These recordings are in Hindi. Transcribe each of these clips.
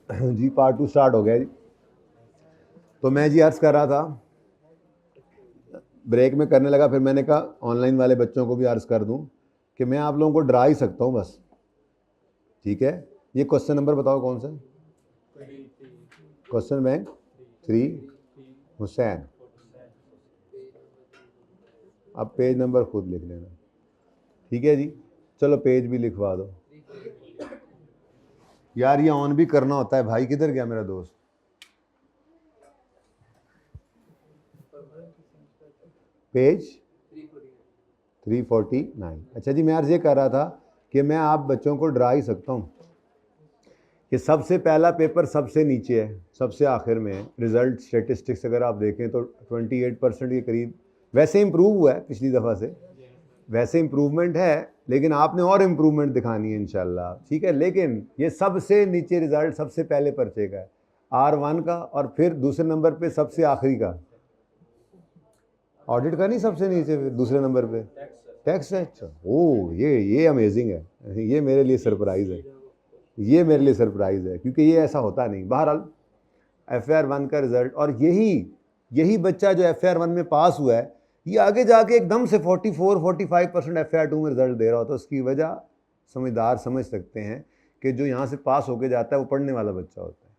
जी पार्ट 2 स्टार्ट हो गया जी। तो मैं जी अर्ज कर रहा था, ब्रेक में करने लगा, फिर मैंने कहा ऑनलाइन वाले बच्चों को भी अर्ज कर दूं कि मैं आप लोगों को डरा ही सकता हूं बस। ठीक है, ये क्वेश्चन नंबर बताओ कौन सा? Question bank 3 Hussain. अब पेज नंबर खुद लिख लेना। ठीक है जी, चलो पेज भी लिखवा दो यार, ये ऑन भी करना होता है भाई। किधर गया मेरा दोस्त? पेज 349। अच्छा जी, मैं अर्ज ये कर रहा था कि मैं आप बच्चों को डरा ही सकता हूँ कि सबसे पहला पेपर सबसे नीचे है, सबसे आखिर में है। रिजल्ट स्टेटिस्टिक्स अगर आप देखें तो 28% के करीब। वैसे इम्प्रूव हुआ है पिछली दफ़ा से, वैसे इम्प्रूवमेंट है, लेकिन आपने और इम्प्रूवमेंट दिखानी है इंशाल्लाह। ठीक है, लेकिन ये सबसे नीचे रिजल्ट सबसे पहले पर्चे का है, R1 का, और फिर दूसरे नंबर पे सबसे आखिरी का ऑडिट का नहीं, सबसे नीचे फिर दूसरे नंबर पे टैक्स है। अच्छा, ओ ये अमेजिंग है, ये मेरे लिए सरप्राइज़ है, ये मेरे लिए सरप्राइज़ है, क्योंकि ये ऐसा होता नहीं। बहरहाल FAR1 का रिजल्ट, और यही बच्चा जो FAR1 में पास हुआ है, ये आगे जाके एकदम से 44-45% FAR2 में रिजल्ट दे रहा होता है। उसकी वजह समझदार समझ सकते हैं कि जो यहाँ से पास होके जाता है वो पढ़ने वाला बच्चा होता है।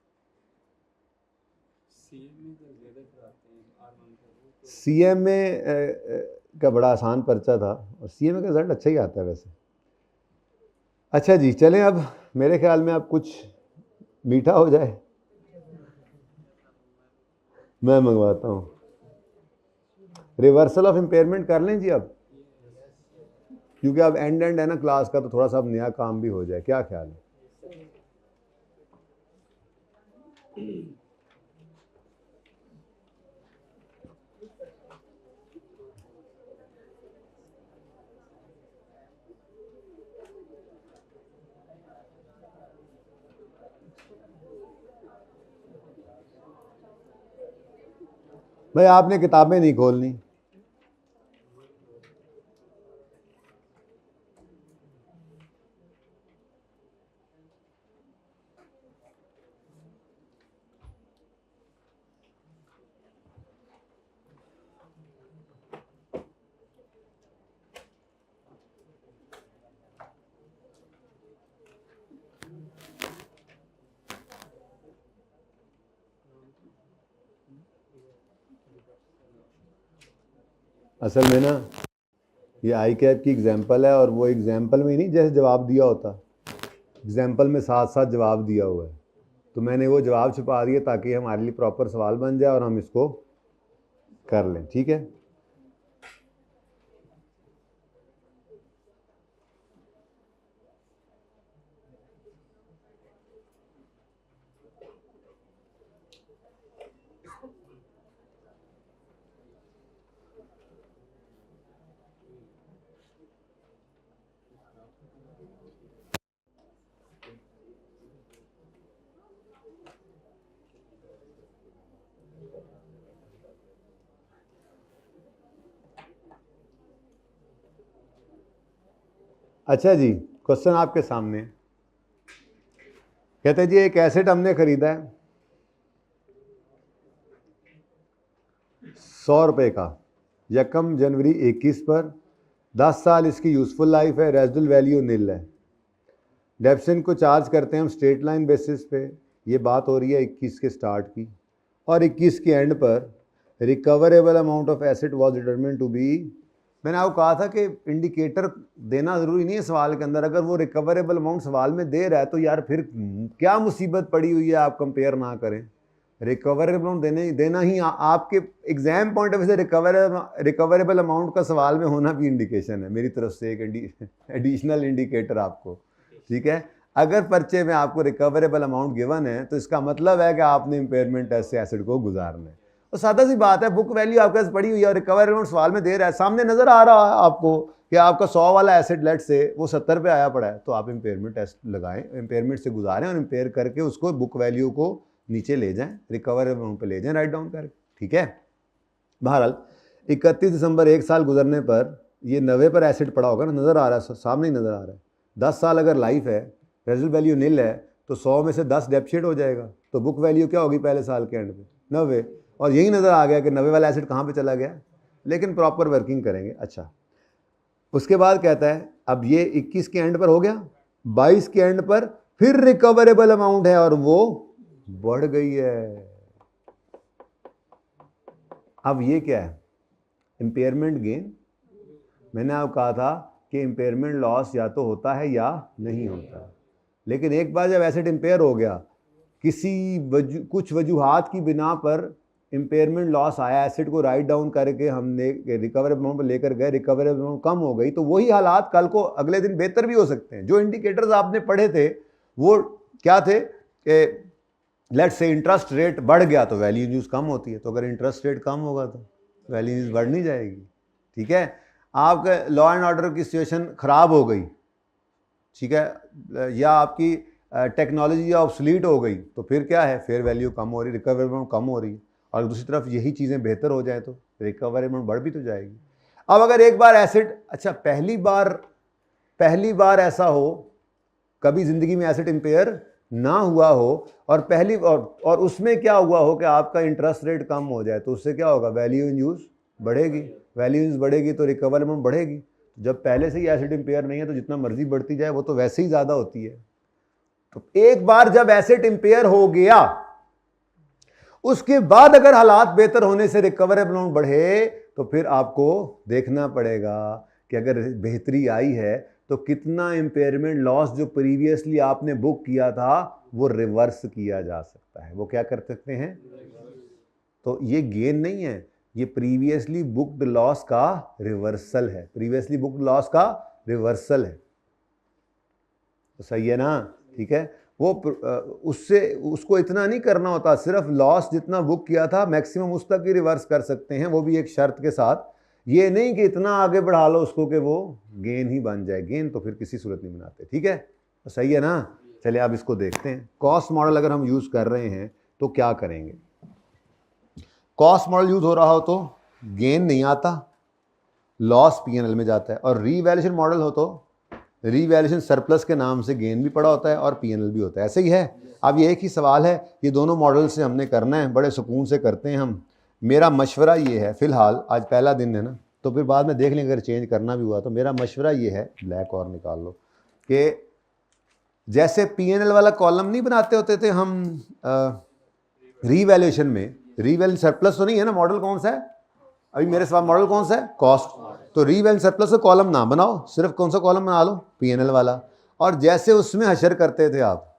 CM में का बड़ा आसान पर्चा था, और CM का रिजल्ट अच्छा ही आता है वैसे। अच्छा जी, चलें अब मेरे ख्याल में अब कुछ मीठा हो जाए, मैं मंगवाता हूँ। रिवर्सल ऑफ इम्पेयरमेंट कर लें जी अब, क्योंकि अब एंड है ना क्लास का, तो थोड़ा सा अब नया काम भी हो जाए। क्या ख्याल है? भाई आपने किताबें नहीं खोलनी। असल में ना ये आई कैप की एग्जाम्पल है, और वो एग्जाम्पल में ही नहीं जैसे जवाब दिया होता, एग्जाम्पल में साथ साथ जवाब दिया हुआ है, तो मैंने वो जवाब छुपा दिया ताकि हमारे लिए प्रॉपर सवाल बन जाए और हम इसको कर लें। ठीक है, अच्छा जी, क्वेश्चन आपके सामने। कहते हैं जी एक एसेट हमने खरीदा है 100 रुपये का, यकम जनवरी 21 पर, 10 साल इसकी यूजफुल लाइफ है, रेजिडुअल वैल्यू नील है। डेप्सन को चार्ज करते हैं हम स्ट्रेट लाइन बेसिस पे। ये बात हो रही है 21 के स्टार्ट की, और 21 के एंड पर recoverable amount of asset was determined to be. मैंने आपको कहा था कि इंडिकेटर देना ज़रूरी नहीं है सवाल के अंदर। अगर वो रिकवरेबल अमाउंट सवाल में दे रहा है तो यार फिर क्या मुसीबत पड़ी हुई है, आप कंपेयर ना करें। रिकवरेबल अमाउंट देना ही आपके एग्जाम पॉइंट ऑफ व्यू से रिकवरेबल अमाउंट का सवाल में होना भी इंडिकेशन है मेरी तरफ से, एक एडिशनल इंडिकेटर आपको। ठीक है, अगर पर्चे में आपको रिकवरेबल अमाउंट गिवन है तो इसका मतलब है कि आपने इंपेयरमेंट टेस्ट से एसेट को गुजारना है। तो सादा सी बात है, बुक वैल्यू आपके पास पड़ी हुई है और रिकवरेबल अमाउंट सवाल में दे रहा है, सामने नजर आ रहा है आपको कि आपका 100 वाला एसेट लेट से वो 70 पे आया पड़ा है, तो आप इंपेयरमेंट टेस्ट लगाएं, इंपेयरमेंट से गुजारें और इंपेयर करके उसको बुक वैल्यू को नीचे ले जाएं, रिकवरेबल अमाउंट पे ले जाएं, राइट डाउन करके। ठीक है, बहरहाल 31 दिसंबर एक साल गुजरने पर ये 90 पर एसिड पड़ा होगा ना, नज़र आ रहा है सामने ही नज़र आ रहा है। 10 साल अगर लाइफ है, रेजिडुअल वैल्यू नील है, तो 100 में से 10 डेप्रिशिएट हो जाएगा, तो बुक वैल्यू क्या होगी पहले साल के एंड पे 90। और यही नज़र आ गया कि 90 वाला एसेट कहाँ पे चला गया, लेकिन प्रॉपर वर्किंग करेंगे। अच्छा, उसके बाद कहता है अब ये 21 के एंड पर हो गया, 22 के एंड पर फिर रिकवरेबल अमाउंट है और वो बढ़ गई है। अब ये क्या है, इम्पेयरमेंट गेन। मैंने आपको कहा था कि इम्पेयरमेंट लॉस या तो होता है या नहीं होता, लेकिन एक बार जब एसेट इम्पेयर हो गया, कुछ वजूहात की बिना पर इम्पेयरमेंट लॉस आया, एसेट को राइट डाउन करके हमने रिकवरेबल अमाउंट पर लेकर गए, रिकवरेबल अमाउंट कम हो गई, तो वही हालात कल को अगले दिन बेहतर भी हो सकते हैं। जो इंडिकेटर्स आपने पढ़े थे वो क्या थे कि लेट्स से इंटरेस्ट रेट बढ़ गया तो वैल्यू इन यूज कम होती है, तो अगर इंटरेस्ट रेट कम होगा तो वैल्यू इन यूज बढ़ नहीं जाएगी। ठीक है, आपका लॉ एंड ऑर्डर की सिचुएशन खराब हो गई, ठीक है, या आपकी टेक्नोलॉजी ऑब्सोलीट हो गई, तो फिर क्या है, फेयर वैल्यू कम हो रही, रिकवरेबल अमाउंट कम हो रही, और दूसरी तरफ यही चीज़ें बेहतर हो जाए तो रिकवरेबल अमाउंट बढ़ भी तो जाएगी। अब अगर एक बार एसेट, अच्छा पहली बार ऐसा हो, कभी ज़िंदगी में एसेट इम्पेयर ना हुआ हो, और पहली और उसमें क्या हुआ हो कि आपका इंटरेस्ट रेट कम हो जाए, तो उससे क्या होगा, वैल्यू इन यूज़ बढ़ेगी, वैल्यू इन बढ़ेगी तो रिकवरेबल अमाउंट बढ़ेगी। जब पहले से ही एसेट इम्पेयर नहीं है तो जितना मर्जी बढ़ती जाए वो तो वैसे ही ज़्यादा होती है। तो एक बार जब एसेट इम्पेयर हो गया, उसके बाद अगर हालात बेहतर होने से रिकवरेबल अमाउंट बढ़े, तो फिर आपको देखना पड़ेगा कि अगर बेहतरी आई है तो कितना इम्पेयरमेंट लॉस जो प्रीवियसली आपने बुक किया था वो रिवर्स किया जा सकता है। वो क्या कर सकते हैं, तो ये गेन नहीं है, ये प्रीवियसली बुक्ड लॉस का रिवर्सल है, प्रीवियसली बुक्ड लॉस का रिवर्सल है। तो सही है ना, ठीक है। वो उसको इतना नहीं करना होता, सिर्फ लॉस जितना बुक किया था मैक्सिमम उस तक ही रिवर्स कर सकते हैं, वो भी एक शर्त के साथ। ये नहीं कि इतना आगे बढ़ा लो उसको कि वो गेन ही बन जाए, गेन तो फिर किसी सूरत नहीं बनाते। ठीक है, तो सही है ना। चलिए अब इसको देखते हैं, कॉस्ट मॉडल अगर हम यूज कर रहे हैं तो क्या करेंगे। कॉस्ट मॉडल यूज हो रहा हो तो गेन नहीं आता, लॉस पीएनएल में जाता है, और रीवैल्यूएशन मॉडल हो तो रीवैल्यूएशन सरप्लस के नाम से गेन भी पड़ा होता है और पीएनएल भी होता है। ऐसे ही है। अब ये एक ही सवाल है, ये दोनों मॉडल से हमने करना है, बड़े सुकून से करते हैं हम। मेरा मशवरा ये है, फिलहाल आज पहला दिन है ना, तो फिर बाद में देख लेंगे अगर चेंज करना भी हुआ तो। मेरा मशवरा ये है, ब्लैक और निकाल लो, कि जैसे पीएनएल वाला कॉलम नहीं बनाते होते थे हम रीवैल्यूएशन में, रीवैल्यू सरप्लस तो नहीं है ना, मॉडल कौन सा है अभी मेरे साथ, मॉडल कौन सा है, कॉस्ट। तो रीवैल्यू सरप्लस का कॉलम ना बनाओ, सिर्फ कौन सा कॉलम बना लो, पीएनएल वाला। और जैसे उसमें हशर करते थे आप,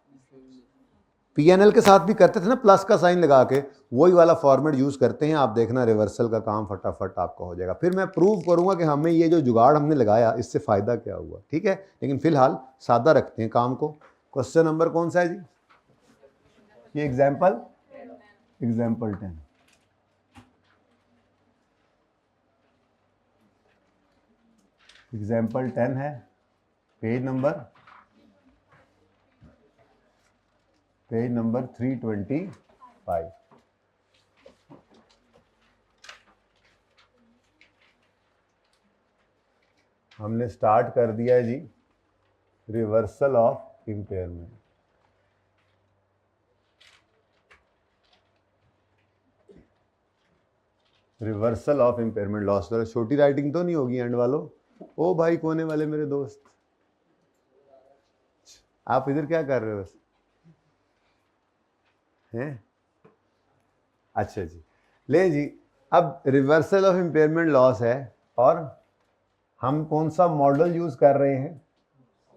पीएनएल के साथ भी करते थे ना, प्लस का साइन लगा के, वही वाला फॉर्मेट यूज करते हैं। आप देखना रिवर्सल का काम फटाफट आपका हो जाएगा। फिर मैं प्रूव करूंगा कि हमें ये जो जुगाड़ हमने लगाया इससे फायदा क्या हुआ। ठीक है, लेकिन फिलहाल सादा रखते हैं काम को। क्वेश्चन नंबर कौन सा है जी, ये एग्जाम्पल 10। एग्जाम्पल 10 है, पेज नंबर 325। हमने स्टार्ट कर दिया है जी, reversal of impairment. Reversal of impairment loss. छोटी राइटिंग तो नहीं होगी एंड वालों। ओ भाई कोने वाले मेरे दोस्त, आप इधर क्या कर रहे हो बस हैं। अच्छा जी, ले जी। अब रिवर्सल ऑफ इम्पेयरमेंट लॉस है, और हम कौन सा मॉडल यूज कर रहे हैं,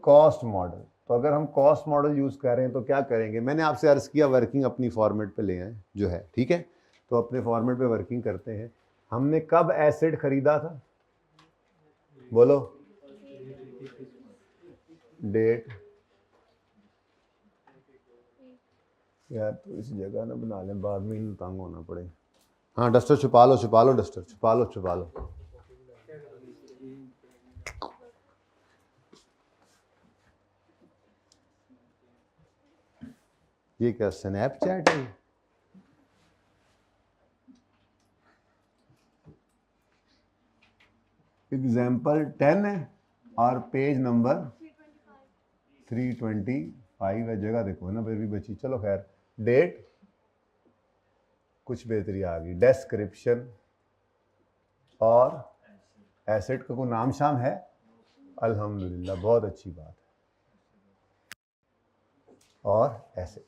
कॉस्ट मॉडल। तो अगर हम कॉस्ट मॉडल यूज कर रहे हैं तो क्या करेंगे, मैंने आपसे अर्ज किया वर्किंग अपनी फॉर्मेट पे ले आए जो है, ठीक है। तो अपने फॉर्मेट पे वर्किंग करते हैं। हमने कब एसेट खरीदा था, बोलो डेट। यार तो इस जगह ना बना लें, बाद में ही तंग होना पड़े। हाँ डस्टर छुपा लो, छुपा लो डस्टर, छुपा लो छुपा लो। ये क्या स्नैपचैट है, एग्जाम्पल 10 है और पेज नंबर 325। 5 है, जगह देखो ना फिर भी बची, चलो खैर। डेट कुछ बेहतरी आ गई, डिस्क्रिप्शन और एसेट का कोई नाम शाम है, अल्हम्दुलिल्लाह, बहुत अच्छी बात है। और एसेट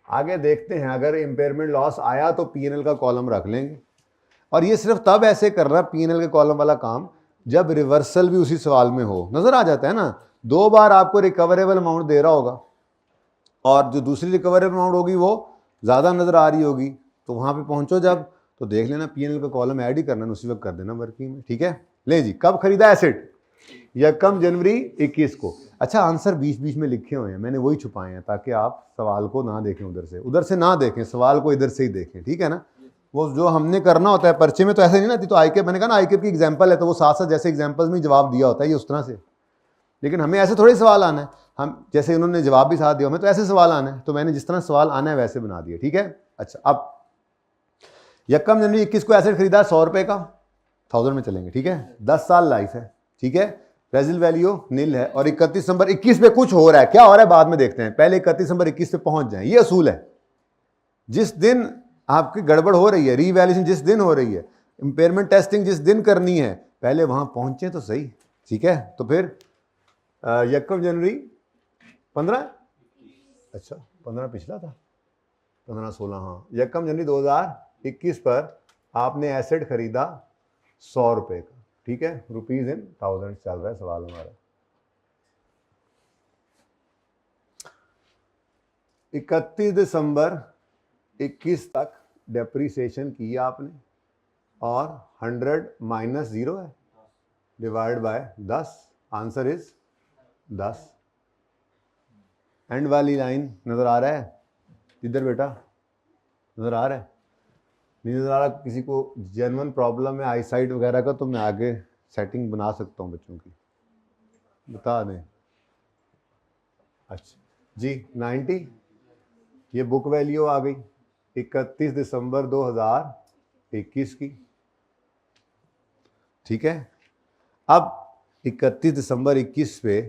आगे देखते हैं, अगर इम्पेयरमेंट लॉस आया तो पीएनएल का कॉलम रख लेंगे। और ये सिर्फ तब ऐसे कर रहा पीएनएल के कॉलम वाला काम जब रिवर्सल भी उसी सवाल में हो। नजर आ जाता है ना, 2 बार आपको रिकवरेबल अमाउंट दे रहा होगा और जो दूसरी रिकवरेबल अमाउंट होगी वो ज़्यादा नजर आ रही होगी, तो वहां पे पहुंचो जब, तो देख लेना पीएनएल का कॉलम ऐड ही करना, उसी वक्त कर देना वर्किंग में। ठीक है, ले जी, कब खरीदा एसेट? 1 जनवरी 21 को। अच्छा, आंसर बीच बीच में लिखे हुए हैं, मैंने वही छुपाए हैं ताकि आप सवाल को ना देखें, उधर से ना देखें, सवाल को इधर से ही देखें। ठीक है ना, वो जो हमने करना होता है पर्चे में तो ऐसे नहीं ना, तो आईके मैंने कहा ना आईके की एग्जांपल है, तो वो साथ साथ जैसे एग्जांपल्स में जवाब दिया होता है ये उस तरह से, लेकिन हमें ऐसे थोड़े सवाल आना है, हम जैसे उन्होंने जवाब भी साथ दिया हमें तो ऐसे सवाल आना है, तो मैंने जिस तरह सवाल आना है वैसे बना दिया। ठीक है, अच्छा, अब 1 जनवरी 21 को एसेट खरीदा 100 रुपए का, 1000 में चलेंगे। ठीक है, 10 साल लाइफ है। ठीक है, रेजिल वैल्यू नील है और 31 दिसंबर 21 पे कुछ हो रहा है, क्या हो रहा है बाद में देखते हैं, पहले 31 दिसंबर 21 पे पहुंच जाएं। ये असूल है, जिस दिन आपकी गड़बड़ हो रही है, रीवैल्यूएशन जिस दिन हो रही है, इंपेयरमेंट टेस्टिंग जिस दिन करनी है, पहले वहां पहुंचे तो सही। ठीक है, तो फिर 1 जनवरी 15, अच्छा 15 पिछला था, 15-16, हाँ, 1 जनवरी 2021 पर आपने एसेट खरीदा 100 रुपए का। ठीक है, रुपीज इन 1000 चल रहा है सवाल हमारा। 31 दिसंबर 21 तक डेप्रीसिएशन की आपने और 100 माइनस 0 है, divide by 10, answer is 10। And वाली लाइन नजर आ रहा है इधर बेटा, नजर आ रहा है? नहीं नजर आ रहा? किसी को जेन्युइन प्रॉब्लम है आई साइट वगैरह का तो मैं आगे सेटिंग बना सकता हूँ बच्चों की, बता दें। अच्छा जी, 90 ये बुक वैल्यू आ गई 31 दिसंबर 2021 की। ठीक है, अब 31 दिसंबर 21 पे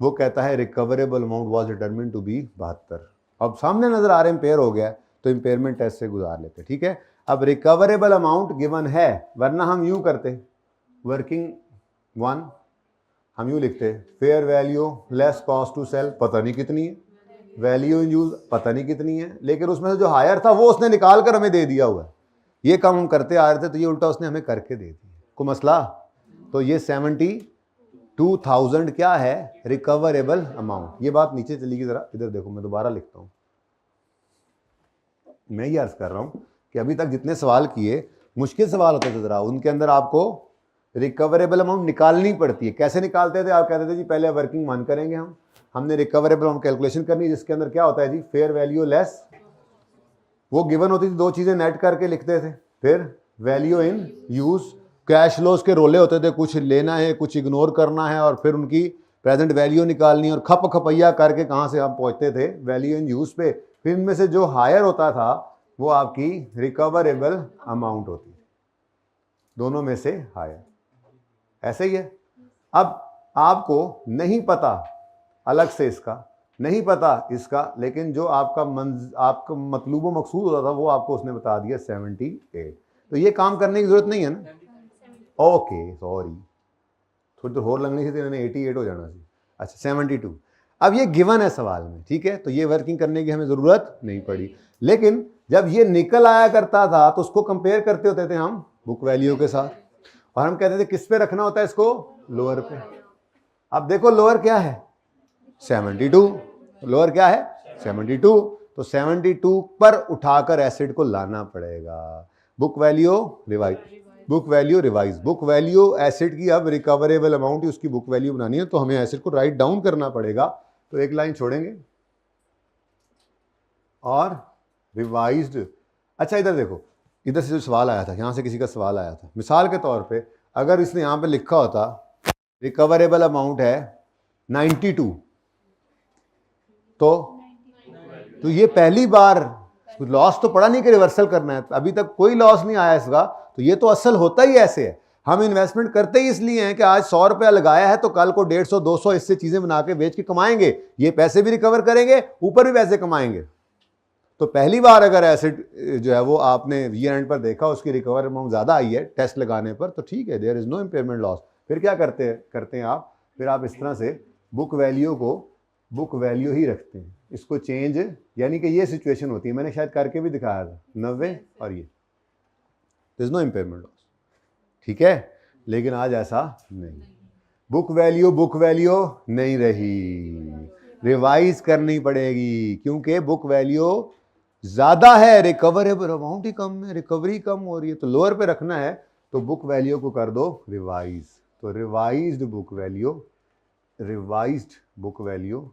वो कहता है recoverable amount was determined to be 72। अब सामने नजर आ रहे हैं इम्पेयर हो गया तो इम्पेयरमेंट टेस्ट से गुजार लेते। ठीक है, अब रिकवरेबल अमाउंट गिवन है, वरना हम यूं करते, वर्किंग 1 हम यूं लिखते, fair value less cost to sell पता नहीं कितनी है, वैल्यू इन यूज पता नहीं कितनी है, लेकिन उसमें से जो हायर था वो उसने निकाल कर हमें दे दिया हुआ है। ये काम हम करते आ रहे थे तो ये उल्टा उसने हमें करके दे दिया, कोई मसला? तो ये 72,000 क्या है? Recoverable amount. ये बात नीचे चली गई, जरा इधर देखो, मैं दोबारा लिखता हूँ। मैं ये अर्ज कर रहा हूँ कि अभी तक जितने सवाल किए मुश्किल सवाल होते थे, जरा उनके अंदर आपको रिकवरेबल अमाउंट निकालनी पड़ती है। कैसे निकालते थे? आप कहते थे जी पहले वर्किंग 1 करेंगे, हमने रिकवरेबल अमाउंट कैलकुलेशन करनी, जिसके अंदर क्या होता है जी, फेयर वैल्यू लेस, वो गिवन होती थी, 2 चीजें नेट करके लिखते थे, फिर value in use, cash flows के रोले होते थे, कुछ लेना है कुछ इग्नोर करना है और फिर उनकी प्रेजेंट वैल्यू निकालनी और खप खपैया करके कहाँ से हम पहुंचते थे वैल्यू इन यूज पे। फिर इनमें से जो हायर होता था वो आपकी रिकवरेबल अमाउंट होती है, दोनों में से हायर। ऐसे ही है। अब आपको नहीं पता अलग से इसका, नहीं पता इसका, लेकिन जो आपका आपका मतलूब व मकसूद होता था वो आपको उसने बता दिया 78। तो ये काम करने की जरूरत नहीं है ना? ओके सॉरी, थोड़ी देर और लगनी थी तो इन्होंने 88 हो जाना थी। अच्छा 72। अब ये गिवन है सवाल में, ठीक है, तो ये वर्किंग करने की हमें ज़रूरत नहीं पड़ी। लेकिन जब ये निकल आया करता था तो उसको कंपेयर करते होते थे हम बुक वैल्यू के साथ, और हम कहते थे किस पे रखना होता है इसको? लोअर पे। अब देखो लोअर क्या है? 72। लोअर क्या है? 72। तो 72 पर उठाकर एसिड को लाना पड़ेगा। Book value revise, book value revise, book value acid की अब रिकवरेबल अमाउंट उसकी बुक वैल्यू बनानी है, तो हमें एसिड को राइट डाउन करना पड़ेगा। तो एक लाइन छोड़ेंगे और रिवाइज्ड। अच्छा इधर देखो, इधर से जो सवाल आया था, यहां से किसी का सवाल आया था, मिसाल के तौर पे अगर इसने यहां पे लिखा होता रिकवरेबल अमाउंट है 92, तो ये पहली बार लॉस तो पड़ा नहीं कि रिवर्सल करना है, अभी तक कोई लॉस नहीं आया इसका, तो ये तो असल होता ही ऐसे है। हम इन्वेस्टमेंट करते ही इसलिए हैं कि आज 100 रुपया लगाया है तो कल को 150 200 इससे चीजें बना के बेच के कमाएंगे, ये पैसे भी रिकवर करेंगे, ऊपर भी पैसे कमाएंगे। तो पहली बार अगर एसेट जो है वो आपने ईयर एंड पर देखा, उसकी रिकवर अमाउंट ज़्यादा आई है टेस्ट लगाने पर, तो ठीक है, there is no impairment loss. फिर क्या करते हैं आप, फिर आप इस तरह से बुक वैल्यू को बुक वैल्यू ही रखते हैं, इसको चेंज, यानी कि ये सिचुएशन होती है, मैंने शायद करके भी दिखाया था 90 और ये, there is no impairment loss, ठीक है। लेकिन आज ऐसा नहीं, बुक वैल्यू नहीं रही, रिवाइज करनी पड़ेगी, क्योंकि बुक वैल्यू ज़्यादा है, रिकवरेबल अमाउंट ही कम है, रिकवरी कम हो रही है, तो लोअर पे रखना है, तो बुक वैल्यू को कर दो रिवाइज। तो रिवाइज्ड बुक वैल्यू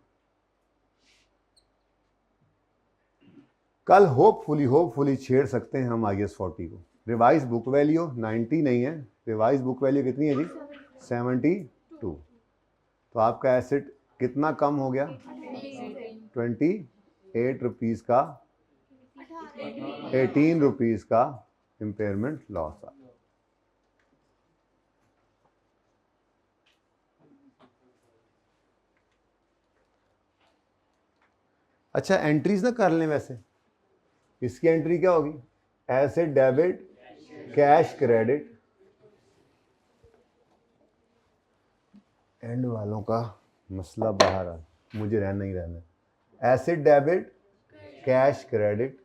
कल होपफुली छेड़ सकते हैं हम IAS 40 को। रिवाइज बुक वैल्यू 90 नहीं है, रिवाइज बुक वैल्यू कितनी है जी, 72। तो आपका एसेट कितना कम हो गया, 28 रुपीज़ का, 18 रुपीज़ का इम्पेयरमेंट लॉस आ। अच्छा, एंट्रीज ना कर लें, वैसे इसकी एंट्री क्या होगी, asset debit cash credit, and वालों का मसला बाहर आ, मुझे रहना ही रहना है। एसेट डेबिट कैश क्रेडिट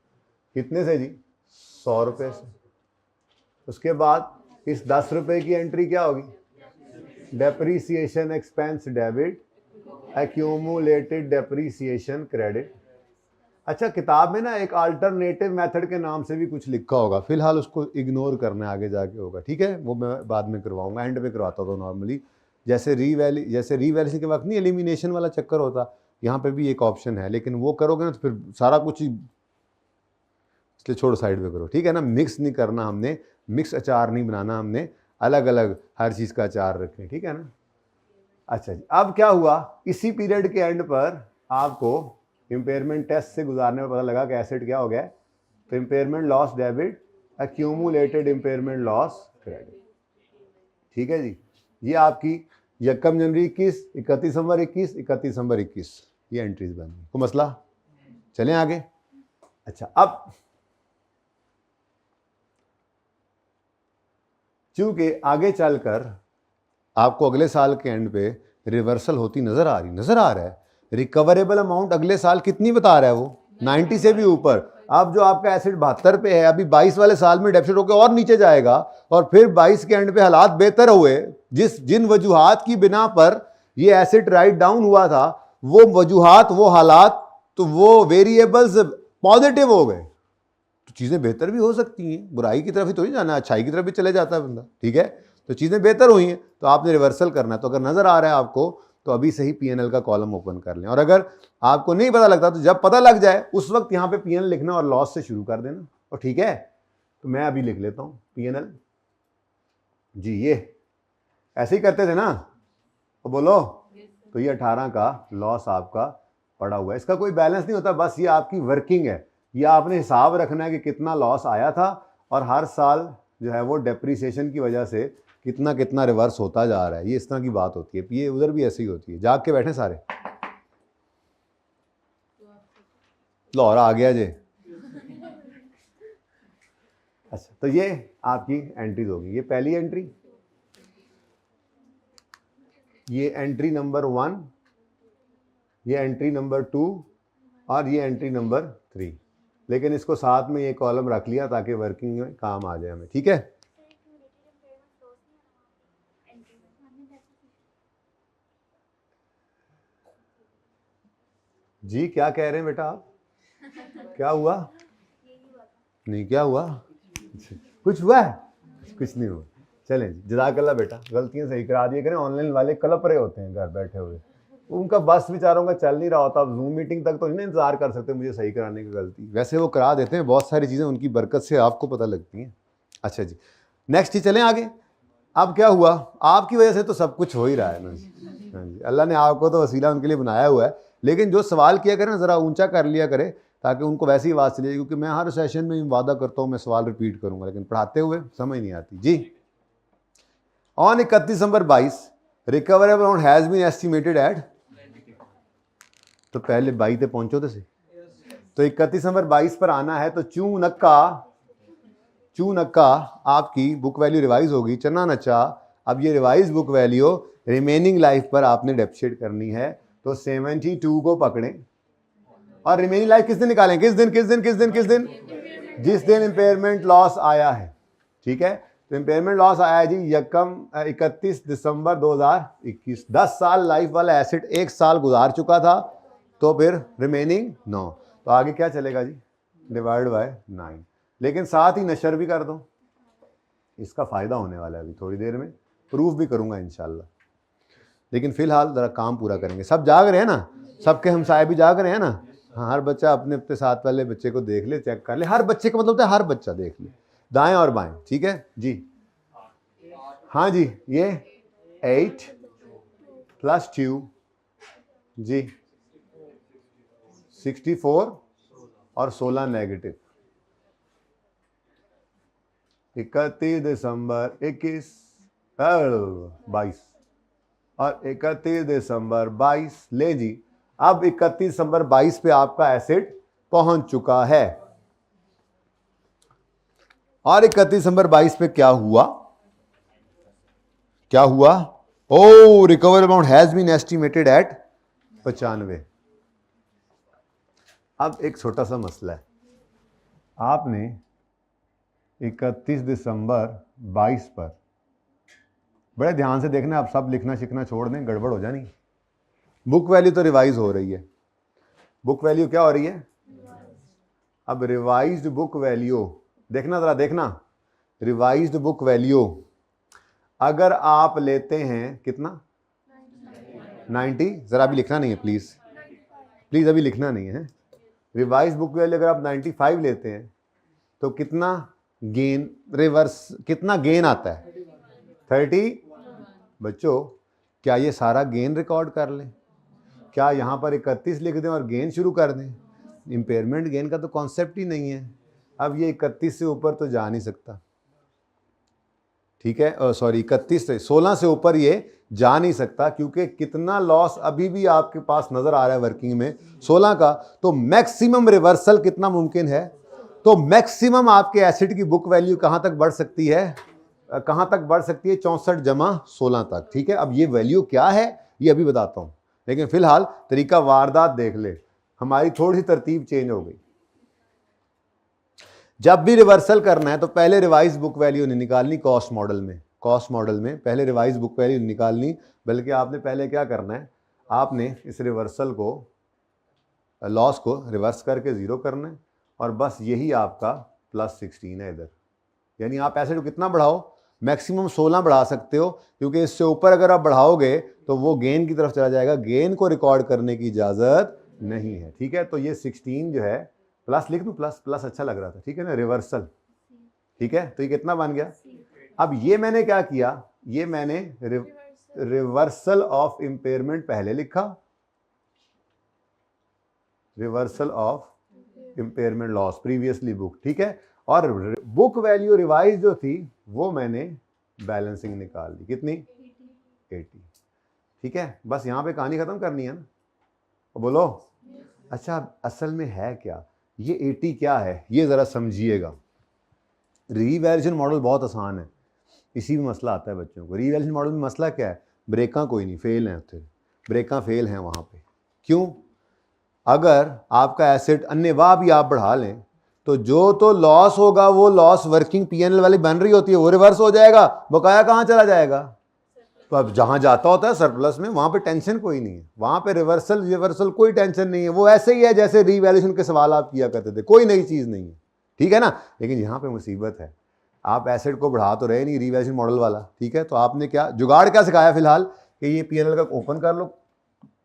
कितने से जी, 100 रुपये से। उसके बाद इस 10 रुपये की एंट्री क्या होगी, depreciation expense debit accumulated depreciation credit. अच्छा, किताब में ना एक अल्टरनेटिव मेथड के नाम से भी कुछ लिखा होगा, फिलहाल उसको इग्नोर करना, आगे जाके होगा, ठीक है, वो मैं बाद में करवाऊंगा, एंड में करवाता हूँ नॉर्मली। जैसे रीवैल्यूएशन के वक्त नहीं एलिमिनेशन वाला चक्कर होता, यहाँ पे भी एक ऑप्शन है, लेकिन वो करोगे ना तो फिर सारा कुछ ही, इसलिए छोड़ो, साइड में करो, ठीक है ना। मिक्स नहीं करना हमने, मिक्स अचार नहीं बनाना हमने, अलग अलग हर चीज़ का अचार रखें, ठीक है ना। अच्छा जी, अब क्या हुआ, इसी पीरियड के एंड पर आपको इम्पेयरमेंट टेस्ट से गुजारने में पता लगा कि एसेट क्या हो गया, तो impairment loss debit accumulated impairment loss credit, ठीक है जी। ये आपकी 1 जनवरी 21, 31 दिसंबर 21, 31 दिसंबर 21, ये एंट्रीज बन गई, कोई मसला। चलें आगे। अच्छा, अब चूंकि आगे चलकर आपको अगले साल के एंड पे रिवर्सल होती नजर आ रहा है, रिकवरेबल अमाउंट अगले साल कितनी बता रहा है वो, 90 से भी ऊपर। अब जो आपका एसेट 72 पे है, अभी 22 वाले साल में डेफिसिट होकर और नीचे जाएगा, और फिर 22 के एंड पे हालात बेहतर हुए, जिन वजूहात की बिना पर ये एसेट राइट डाउन हुआ था, वो वजूहात, वो हालात, तो वो वेरिएबल्स पॉजिटिव हो गए, तो चीज़ें बेहतर भी हो सकती हैं, बुराई की तरफ ही तो नहीं जाना, अच्छाई की तरफ भी चले जाता है बंदा, ठीक है। तो चीज़ें बेहतर हुई हैं, तो आपने रिवर्सल करना है। तो अगर नज़र आ रहा है आपको, तो अभी से ही P&L का कॉलम ओपन कर लें, और अगर आपको नहीं पता लगता तो जब पता लग जाए उस वक्त यहाँ पे P&L लिखना और लॉस से शुरू कर देना, और ठीक है। तो मैं अभी लिख लेता हूँ P&L जी, ये ऐसे ही करते थे ना, तो बोलो, तो ये 18 का लॉस आपका पड़ा हुआ है, इसका कोई बैलेंस नहीं होता, बस ये आपकी वर्किंग है, ये आपने हिसाब रखना है कि कितना लॉस आया था, और हर साल जो है वो डेप्रीसिएशन की वजह से कितना कितना रिवर्स होता जा रहा है, ये इस तरह की बात होती है। ये उधर भी ऐसे ही होती है, जाग के बैठे सारे, लाहौर आ गया जे। अच्छा, तो ये आपकी एंट्रीज होगी, ये पहली एंट्री, ये एंट्री नंबर 1, ये एंट्री नंबर 2, और ये एंट्री नंबर 3। लेकिन इसको साथ में ये कॉलम रख लिया ताकि वर्किंग में काम आ जाए हमें, ठीक है। जी क्या कह रहे हैं बेटा आप, क्या हुआ, नहीं क्या हुआ, कुछ हुआ है, कुछ नहीं हुआ। चलें जी, जज़ाकल्लाह बेटा, गलतियां सही करा दिए करें, ऑनलाइन वाले कलप रहे होते हैं घर बैठे हुए, उनका बस बेचारों का चल नहीं रहा होता, जूम मीटिंग तक तो नहीं इंतजार कर सकते मुझे सही कराने की गलती, वैसे वो करा देते हैं, बहुत सारी चीज़ें उनकी बरकत से आपको पता लगती हैं। अच्छा जी, नेक्स्ट ही चलें आगे। अब क्या हुआ, आपकी वजह से तो सब कुछ हो ही रहा है ना जी, हाँ जी, अल्लाह ने आपको तो वसीला उनके लिए बनाया हुआ है, लेकिन जो सवाल किया करें ज़रा ऊंचा कर लिया करे, ताकि उनको वैसी आवाज़ चले, क्योंकि मैं हर सेशन में वादा करता हूँ मैं सवाल रिपीट करूँगा, लेकिन पढ़ाते हुए समझ नहीं आती। जी on 31 December 22 recoverable amount has been estimated at, तो पहले 22 पे पहुंचो तो सही। तो 31 दिसंबर 22 पर आना है, तो चू नक्का आपकी बुक वैल्यू रिवाइज होगी, चना नचा। अब ये revise book value remaining life पर आपने डेप्रिशिएट करनी है, तो 72 को पकड़ें और रिमेनिंग लाइफ किस दिन निकालें, किस दिन जिस दिन इंपेयरमेंट लॉस आया है। ठीक है, तो इंपेयरमेंट लॉस आया है जी 31 दिसंबर 2021। 10 साल लाइफ वाला एसेट 1 साल गुजार चुका था, तो फिर रिमेनिंग 9, तो आगे क्या चलेगा जी, डिवाइड बाय 9। लेकिन साथ ही नशर भी कर दो, इसका फायदा होने वाला है, अभी थोड़ी देर में प्रूफ भी करूंगा इंशाल्लाह। लेकिन फिलहाल जरा काम पूरा करेंगे। सब जाग रहे हैं ना, सबके हमसाए भी जाग रहे हैं ना। हाँ, हर बच्चा अपने अपने साथ वाले बच्चे को देख ले, चेक कर ले। हर बच्चे का मतलब होता है हर बच्चा देख ले, दाएं और बाएं। ठीक है जी, हाँ जी, ये 8 + 2 जी 64 और 16 नेगेटिव। 31 दिसंबर 22 और 31 दिसंबर 22 ले जी। अब 31 दिसंबर 22 पे आपका एसेट पहुंच चुका है, और 31 दिसंबर 22 पे क्या हुआ, ओ recover amount has been estimated at 95। अब एक छोटा सा मसला है, आपने 31 दिसंबर 22 पर, बड़े ध्यान से देखना, आप सब लिखना शिखना छोड़ दें, गड़बड़ हो जानी। बुक वैल्यू तो रिवाइज हो रही है, बुक वैल्यू क्या हो रही है, अब रिवाइज्ड बुक वैल्यू देखना, जरा देखना, रिवाइज्ड बुक वैल्यू अगर आप लेते हैं कितना 90, जरा अभी लिखना नहीं है प्लीज अभी लिखना नहीं है। रिवाइज बुक वैल्यू अगर आप 95 लेते हैं तो कितना गेन, कितना गेन आता है 30। बच्चों क्या ये सारा गेन रिकॉर्ड कर लें, क्या यहाँ पर 31 लिख दें और गेन शुरू कर दें? इम्पेयरमेंट गेन का तो कॉन्सेप्ट ही नहीं है। अब ये 31 से ऊपर तो जा नहीं सकता, ठीक है, सॉरी 31 से 16 से ऊपर ये जा नहीं सकता, क्योंकि कितना लॉस अभी भी आपके पास नजर आ रहा है वर्किंग में 16 का। तो मैक्सिमम रिवर्सल कितना मुमकिन है, तो मैक्सिमम आपके एसेट की बुक वैल्यू कहां तक बढ़ सकती है, 64 जमा 16 तक। ठीक है, अब ये वैल्यू क्या है ये अभी बताता हूं, लेकिन फिलहाल तरीका वारदात देख ले, हमारी थोड़ी सी तरतीब चेंज हो गई। जब भी रिवर्सल करना है तो पहले रिवाइज बुक वैल्यू नहीं निकालनी, कॉस्ट मॉडल में पहले रिवाइज बुक वैल्यू नहीं निकालनी, बल्कि आपने पहले क्या करना है, आपने इस रिवर्सल को, लॉस को रिवर्स करके 0 करना है, और बस यही आपका +16 है इधर। यानी आप एसेट को कितना बढ़ाओ, मैक्सिमम 16 बढ़ा सकते हो, क्योंकि इससे ऊपर अगर आप बढ़ाओगे तो वो गेन की तरफ चला जाएगा, गेन को रिकॉर्ड करने की इजाज़त नहीं है। ठीक है, तो ये 16 जो है, प्लस लिख दूं, प्लस अच्छा लग रहा था, ठीक है ना, रिवर्सल। ठीक है, तो ये कितना बन गया। अब ये मैंने क्या किया, ये मैंने रिवर्सल ऑफ इंपेयरमेंट पहले लिखा, reversal of impairment loss previously book, ठीक है, और बुक वैल्यू रिवाइज जो थी वो मैंने बैलेंसिंग निकाल दी, कितनी 80। ठीक है, बस यहाँ पे कहानी खत्म करनी है ना, बोलो। अच्छा, असल में है क्या ये 80 क्या है, ये ज़रा समझिएगा। रीवैल्यूएशन मॉडल बहुत आसान है, इसी में मसला आता है बच्चों को। रीवैल्यूएशन मॉडल में मसला क्या है, ब्रेकां कोई नहीं, फेल हैं, फिर ब्रेकां फेल हैं वहाँ पे। क्यों? अगर आपका एसेट अन्यवाह भी आप बढ़ा लें तो जो तो लॉस होगा वो लॉस वर्किंग पीएनएल वाली बन रही होती है, वो रिवर्स हो जाएगा, बकाया कहाँ चला जाएगा। तो अब जहाँ जाता होता है सरप्लस में, वहाँ पे टेंशन कोई नहीं है, वहाँ पे रिवर्सल कोई टेंशन नहीं है, वो ऐसे ही है जैसे रीवैल्यूएशन के सवाल आप किया करते थे, कोई नई चीज़ नहीं है, ठीक है ना। लेकिन यहाँ पे मुसीबत है, आप एसेट को बढ़ा तो रहे नहीं, रीवैल्यूएशन मॉडल वाला, ठीक है। तो आपने क्या जुगाड़ क्या सिखाया फिलहाल कि ये पीएनएल का ओपन कर लो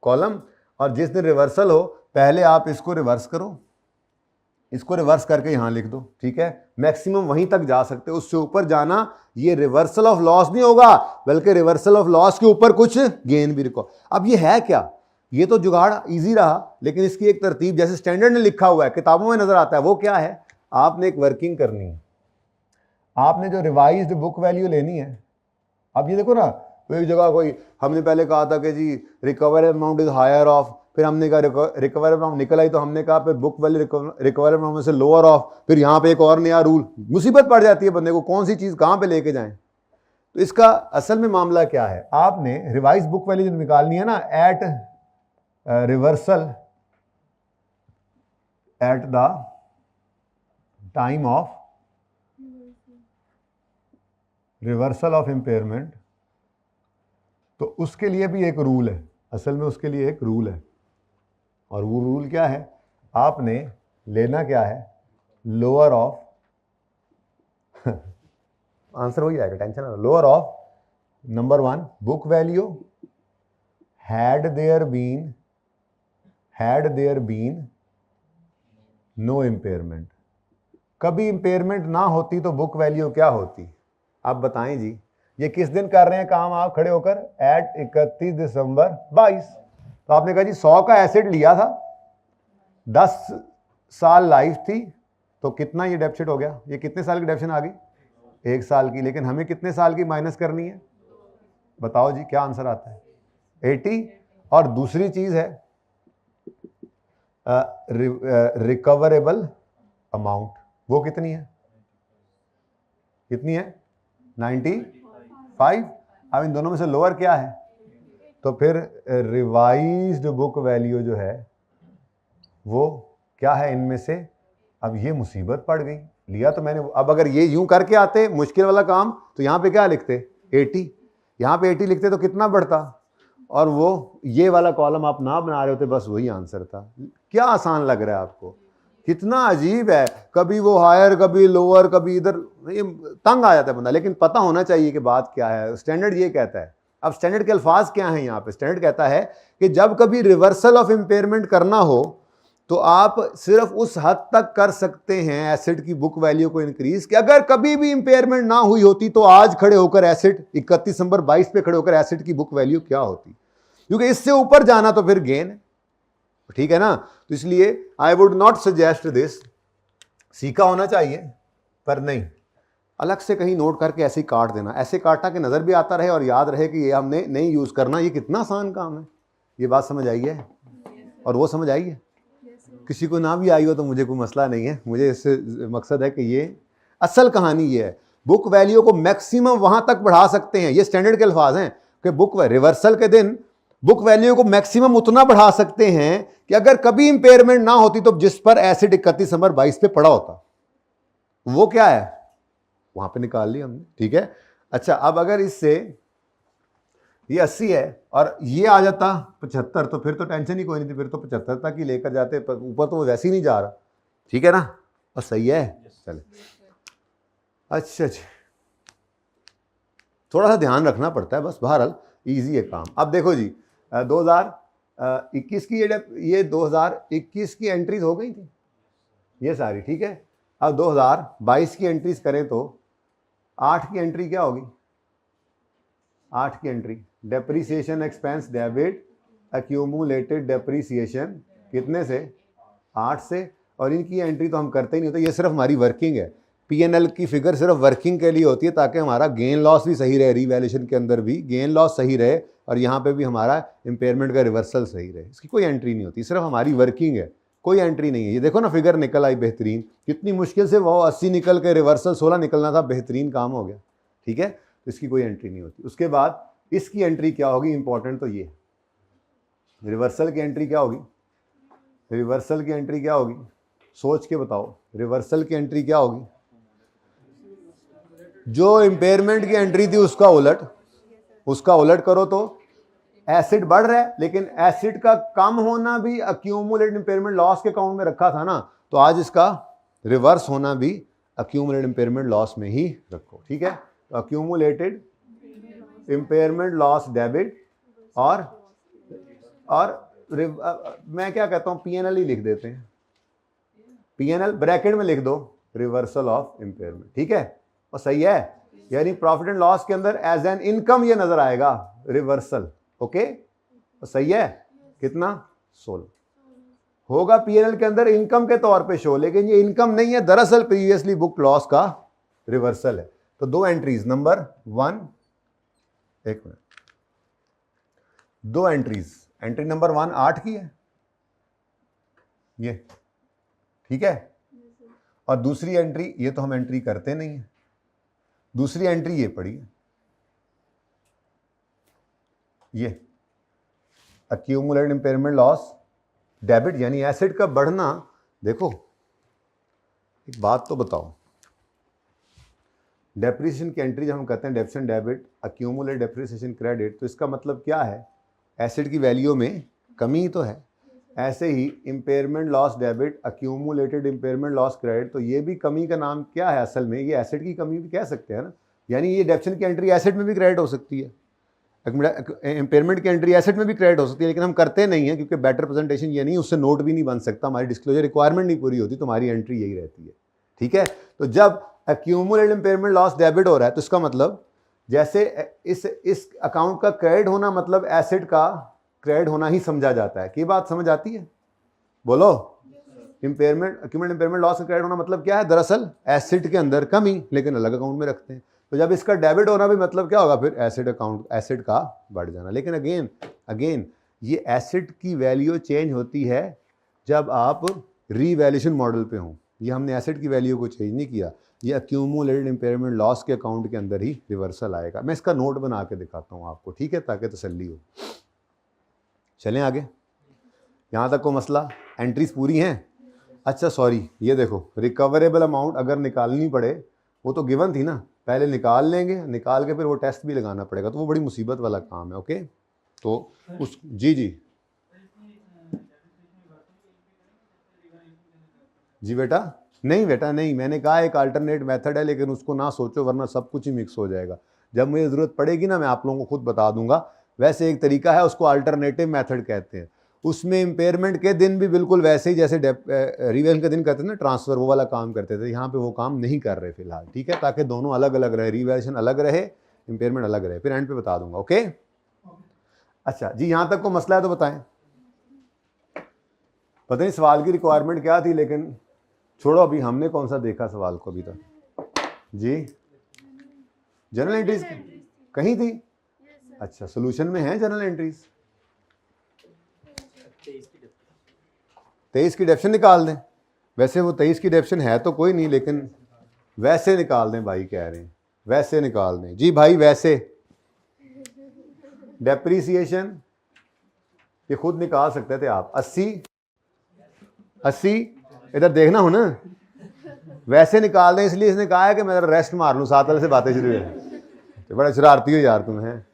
कॉलम, और जिस दिन रिवर्सल हो पहले आप इसको रिवर्स करो, इसको रिवर्स करके यहाँ लिख दो, ठीक है। मैक्सिमम वहीं तक जा सकते हो, उससे ऊपर जाना ये रिवर्सल ऑफ लॉस नहीं होगा, बल्कि रिवर्सल ऑफ लॉस के ऊपर कुछ गेन भी रिकॉर्ड। अब ये है क्या, ये तो जुगाड़ इजी रहा, लेकिन इसकी एक तरतीब जैसे स्टैंडर्ड में लिखा हुआ है, किताबों में नजर आता है, वो क्या है, आपने एक वर्किंग करनी है, आपने जो रिवाइज्ड बुक वैल्यू लेनी है अब ये देखो ना, तो एक जगह कोई, हमने पहले कहा था कि जी recover amount is higher of, फिर हमने कहा रिकवर अमाउंट निकल आई तो हमने कहा फिर बुक वैल्यू रिकवर अमाउंट से लोअर ऑफ, फिर यहाँ पे एक और नया रूल, मुसीबत पड़ जाती है बंदे को, कौन सी चीज कहाँ पे लेके जाएं। तो इसका असल में मामला क्या है, आपने रिवाइज बुक वैल्यू जो निकालनी है ना at reversal at the time of reversal of impairment, तो उसके लिए भी एक रूल है, असल में उसके लिए एक रूल है, और वो रूल क्या है, आपने लेना क्या है, लोअर ऑफ आंसर वही आएगा, टेंशन ना, lower of number 1 book value had there been no impairment. कभी इम्पेयरमेंट ना होती तो बुक वैल्यू क्या होती, आप बताएं जी। ये किस दिन कर रहे हैं काम आप खड़े होकर, एट 31 दिसंबर 22। तो आपने कहा जी 100 का एसेट लिया था, 10 साल लाइफ थी, तो कितना ये डेफिसिट हो गया, ये कितने साल की डेफिसिट आ गई, 1 साल की, लेकिन हमें कितने साल की माइनस करनी है, बताओ जी क्या आंसर आता है, 80। और दूसरी चीज है रिकवरेबल अमाउंट, वो कितनी है, 95। अब इन दोनों में से लोअर क्या है, तो फिर रिवाइज्ड बुक वैल्यू जो है वो क्या है इनमें से। अब ये मुसीबत पड़ गई, लिया तो मैंने, अब अगर ये यूं करके आते मुश्किल वाला काम, तो यहाँ पे क्या लिखते 80, यहाँ पे 80 लिखते तो कितना बढ़ता, और वो ये वाला कॉलम आप ना बना रहे होते, बस वही आंसर था। क्या आसान लग रहा है आपको, कितना अजीब है, कभी वो हायर कभी लोअर कभी इधर, ये तंग आ जाता है बंदा। लेकिन पता होना चाहिए कि बात क्या है, स्टैंडर्ड ये कहता है। अब स्टैंडर्ड के अल्फाज क्या हैं यहाँ पे, स्टैंडर्ड कहता है कि जब कभी रिवर्सल ऑफ इम्पेयरमेंट करना हो तो आप सिर्फ उस हद तक कर सकते हैं एसेट की बुक वैल्यू को इंक्रीज, कि अगर कभी भी इंपेयरमेंट ना हुई होती तो आज खड़े होकर एसेट 31 दिसंबर 22 पे खड़े होकर एसेट की बुक वैल्यू क्या होती, क्योंकि इससे ऊपर जाना तो फिर गेन है, ठीक है ना। तो इसलिए I would not suggest this, सीखा होना चाहिए पर नहीं, अलग से कहीं नोट करके ऐसे ही काट देना, ऐसे काटना कि नजर भी आता रहे और याद रहे कि ये हमने नहीं यूज करना। ये कितना आसान काम है, ये बात समझ आई है, और वो समझ आई है। किसी को ना भी आई हो तो मुझे कोई मसला नहीं है, मुझे इससे मकसद है कि ये असल कहानी ये है, बुक वैल्यू को मैक्सिमम वहां तक बढ़ा सकते हैं, ये स्टैंडर्ड के अल्फाज हैं कि बुक रिवर्सल के दिन बुक वैल्यू को मैक्सिमम उतना बढ़ा सकते हैं कि अगर कभी इंपेयरमेंट ना होती तो जिस पर एसेट 31 दिसंबर 22 पे पड़ा होता, वो क्या है वहां पे निकाल लिया हमने, ठीक है। अच्छा, अब अगर इससे ये 80 है और ये आ जाता 75 तो फिर तो टेंशन ही कोई नहीं थी, फिर तो 75 तक ही लेकर जाते, ऊपर तो वो वैसे ही नहीं जा रहा, ठीक है ना, और सही है। चले, अच्छा जी, थोड़ा सा ध्यान रखना पड़ता है बस, बहरहाल ईजी है काम। अब देखो जी 2021 की ये 2021 की एंट्रीज हो गई थी ये सारी, ठीक है। अब 2022 की एंट्रीज करें तो 8 की एंट्री क्या होगी, 8 की entry depreciation expense debit accumulated depreciation कितने से, 8 से, और इनकी एंट्री तो हम करते ही नहीं होते, ये सिर्फ हमारी वर्किंग है। पीएनएल की फिगर सिर्फ वर्किंग के लिए होती है ताकि हमारा गेन लॉस भी सही रहे, रीवैल्यूएशन के अंदर भी गेन लॉस सही रहे और यहाँ पे भी हमारा इम्पेयरमेंट का रिवर्सल सही रहे। इसकी कोई एंट्री नहीं होती, सिर्फ हमारी वर्किंग है, कोई एंट्री नहीं है। ये देखो ना फिगर निकल आई बेहतरीन, कितनी मुश्किल से वो 80 निकल के रिवर्सल 16 निकलना था, बेहतरीन काम हो गया, ठीक है। तो इसकी कोई एंट्री नहीं होती। उसके बाद इसकी एंट्री क्या होगी, इंपॉर्टेंट तो ये रिवर्सल की एंट्री क्या होगी, रिवर्सल की एंट्री क्या होगी, सोच के बताओ, रिवर्सल की एंट्री क्या होगी, जो इंपेयरमेंट की एंट्री थी उसका उलट करो तो एसिड बढ़ रहा है, लेकिन एसिड का कम होना भी अक्यूमुलेटेड इंपेयरमेंट लॉस के अकाउंट में रखा था ना, तो आज इसका रिवर्स होना भी अक्यूमुलेटेड इंपेयरमेंट लॉस में ही रखो, ठीक है। तो अक्यूमुलेटेड इंपेयरमेंट लॉस डेबिट और मैं क्या कहता हूं पीएनएल ही लिख देते हैं, पीएनएल ब्रैकेट में लिख दो रिवर्सल ऑफ इंपेयरमेंट, ठीक है, और सही है। यानी प्रॉफिट एंड लॉस के अंदर एज एन इनकम ये नजर आएगा रिवर्सल, ओके, और सही है। कितना 16 होगा पीएनएल के अंदर इनकम के तौर पे शो, लेकिन ये इनकम नहीं है, दरअसल प्रीवियसली बुक लॉस का रिवर्सल है। तो दो एंट्रीज, नंबर 1 एक मिनट, 2 एंट्रीज, एंट्री नंबर 1 8 की है ये, ठीक है, और दूसरी एंट्री, ये तो हम एंट्री करते नहीं है, दूसरी एंट्री ये पड़ी है, ये अक्यूमुलेटेड इंपेयरमेंट लॉस डेबिट, यानी एसेट का बढ़ना। देखो एक बात तो बताओ, डेप्रिसिएशन की एंट्री जब हम कहते हैं डेप्शन डेबिट अक्यूमुलेट डेप्रिसिएशन क्रेडिट, तो इसका मतलब क्या है, एसेट की वैल्यू में कमी तो है। ऐसे ही impairment loss debit accumulated impairment loss credit, तो ये भी कमी का नाम क्या है, असल में ये एसेट की कमी भी कह सकते हैं ना, यानी ये डेप्शन की एंट्री एसेट में भी क्रेडिट हो सकती है, इंपेयरमेंट की एंट्री एसेट में भी क्रेडिट हो सकती है, लेकिन हम करते नहीं है क्योंकि बेटर प्रेजेंटेशन ये नहीं, उससे नोट भी नहीं बन सकता, हमारी डिस्क्लोजर रिक्वायरमेंट नहीं पूरी होती, तो हमारी एंट्री यही रहती है, ठीक है। तो जब अक्यूमुलेटेड इंपेयरमेंट लॉस डेबिट हो रहा है तो इसका मतलब जैसे इस अकाउंट का क्रेडिट होना मतलब एसेट का क्रेडिट होना ही समझा जाता है। की बात समझ आती है, बोलो। इंपेयरमेंट अक्यूमुलेटेड इंपेयरमेंट लॉस का क्रेडिट होना मतलब क्या है, दरअसल एसेट के अंदर कमी, लेकिन अलग अकाउंट में रखते हैं। तो जब इसका डेबिट होना भी मतलब क्या होगा, फिर एसेट अकाउंट, एसेट का बढ़ जाना। लेकिन अगेन ये एसेट की वैल्यू चेंज होती है जब आप रीवैल्यूएशन मॉडल पे हों, ये हमने एसेट की वैल्यू को चेंज नहीं किया, ये अक्यूमुलेटेड इंपेयरमेंट लॉस के अकाउंट के अंदर ही रिवर्सल आएगा। मैं इसका नोट बना के दिखाता हूँ आपको, ठीक है, ताकि तसल्ली हो। चलें आगे, यहाँ तक को मसला, एंट्रीज पूरी हैं। अच्छा सॉरी, ये देखो रिकवरेबल अमाउंट अगर निकालनी पड़े, वो तो गिवन थी ना, पहले निकाल लेंगे, निकाल के फिर वो टेस्ट भी लगाना पड़ेगा, तो वो बड़ी मुसीबत वाला काम है। ओके, तो उस जी बेटा, नहीं बेटा नहीं, मैंने कहा एक अल्टरनेट मेथड है, लेकिन उसको ना सोचो वरना सब कुछ ही मिक्स हो जाएगा। जब मुझे ज़रूरत पड़ेगी ना, मैं आप लोगों को खुद बता दूंगा। वैसे एक तरीका है, उसको अल्टरनेटिव मेथड कहते हैं, उसमें इंपेयरमेंट के दिन भी बिल्कुल वैसे ही जैसे रिवेल्यूशन के दिन करते थे ना ट्रांसफ़र, वो वाला काम करते थे। यहाँ पे वो काम नहीं कर रहे फिलहाल, ठीक है, ताकि दोनों अलग अलग रहे, रिवेल्यूशन अलग रहे, इंपेयरमेंट अलग रहे, फिर एंड पे बता दूंगा। ओके अच्छा जी, यहाँ तक को मसला है तो बताएं। पता नहीं सवाल की रिक्वायरमेंट क्या थी, लेकिन छोड़ो, अभी हमने कौन सा देखा सवाल को अभी तक जी। जनरल एंट्रीज कहीं थी? अच्छा, सोल्यूशन में है जनरल एंट्रीज। 23 की डेप्शन निकाल दें। वैसे वो 23 की डेप्शन है तो कोई नहीं, लेकिन वैसे निकाल दें भाई, कह रहे हैं वैसे निकाल दें। जी भाई, वैसे डेप्रीसिएशन ये खुद निकाल सकते थे आप। 80 इधर देखना हो ना, वैसे निकाल दें। इसलिए इसने कहा है कि मैं रेस्ट मार लूँ, 7 वाले से बातें शुरू है। तो बड़ा शरारती हो यार तुम हैं।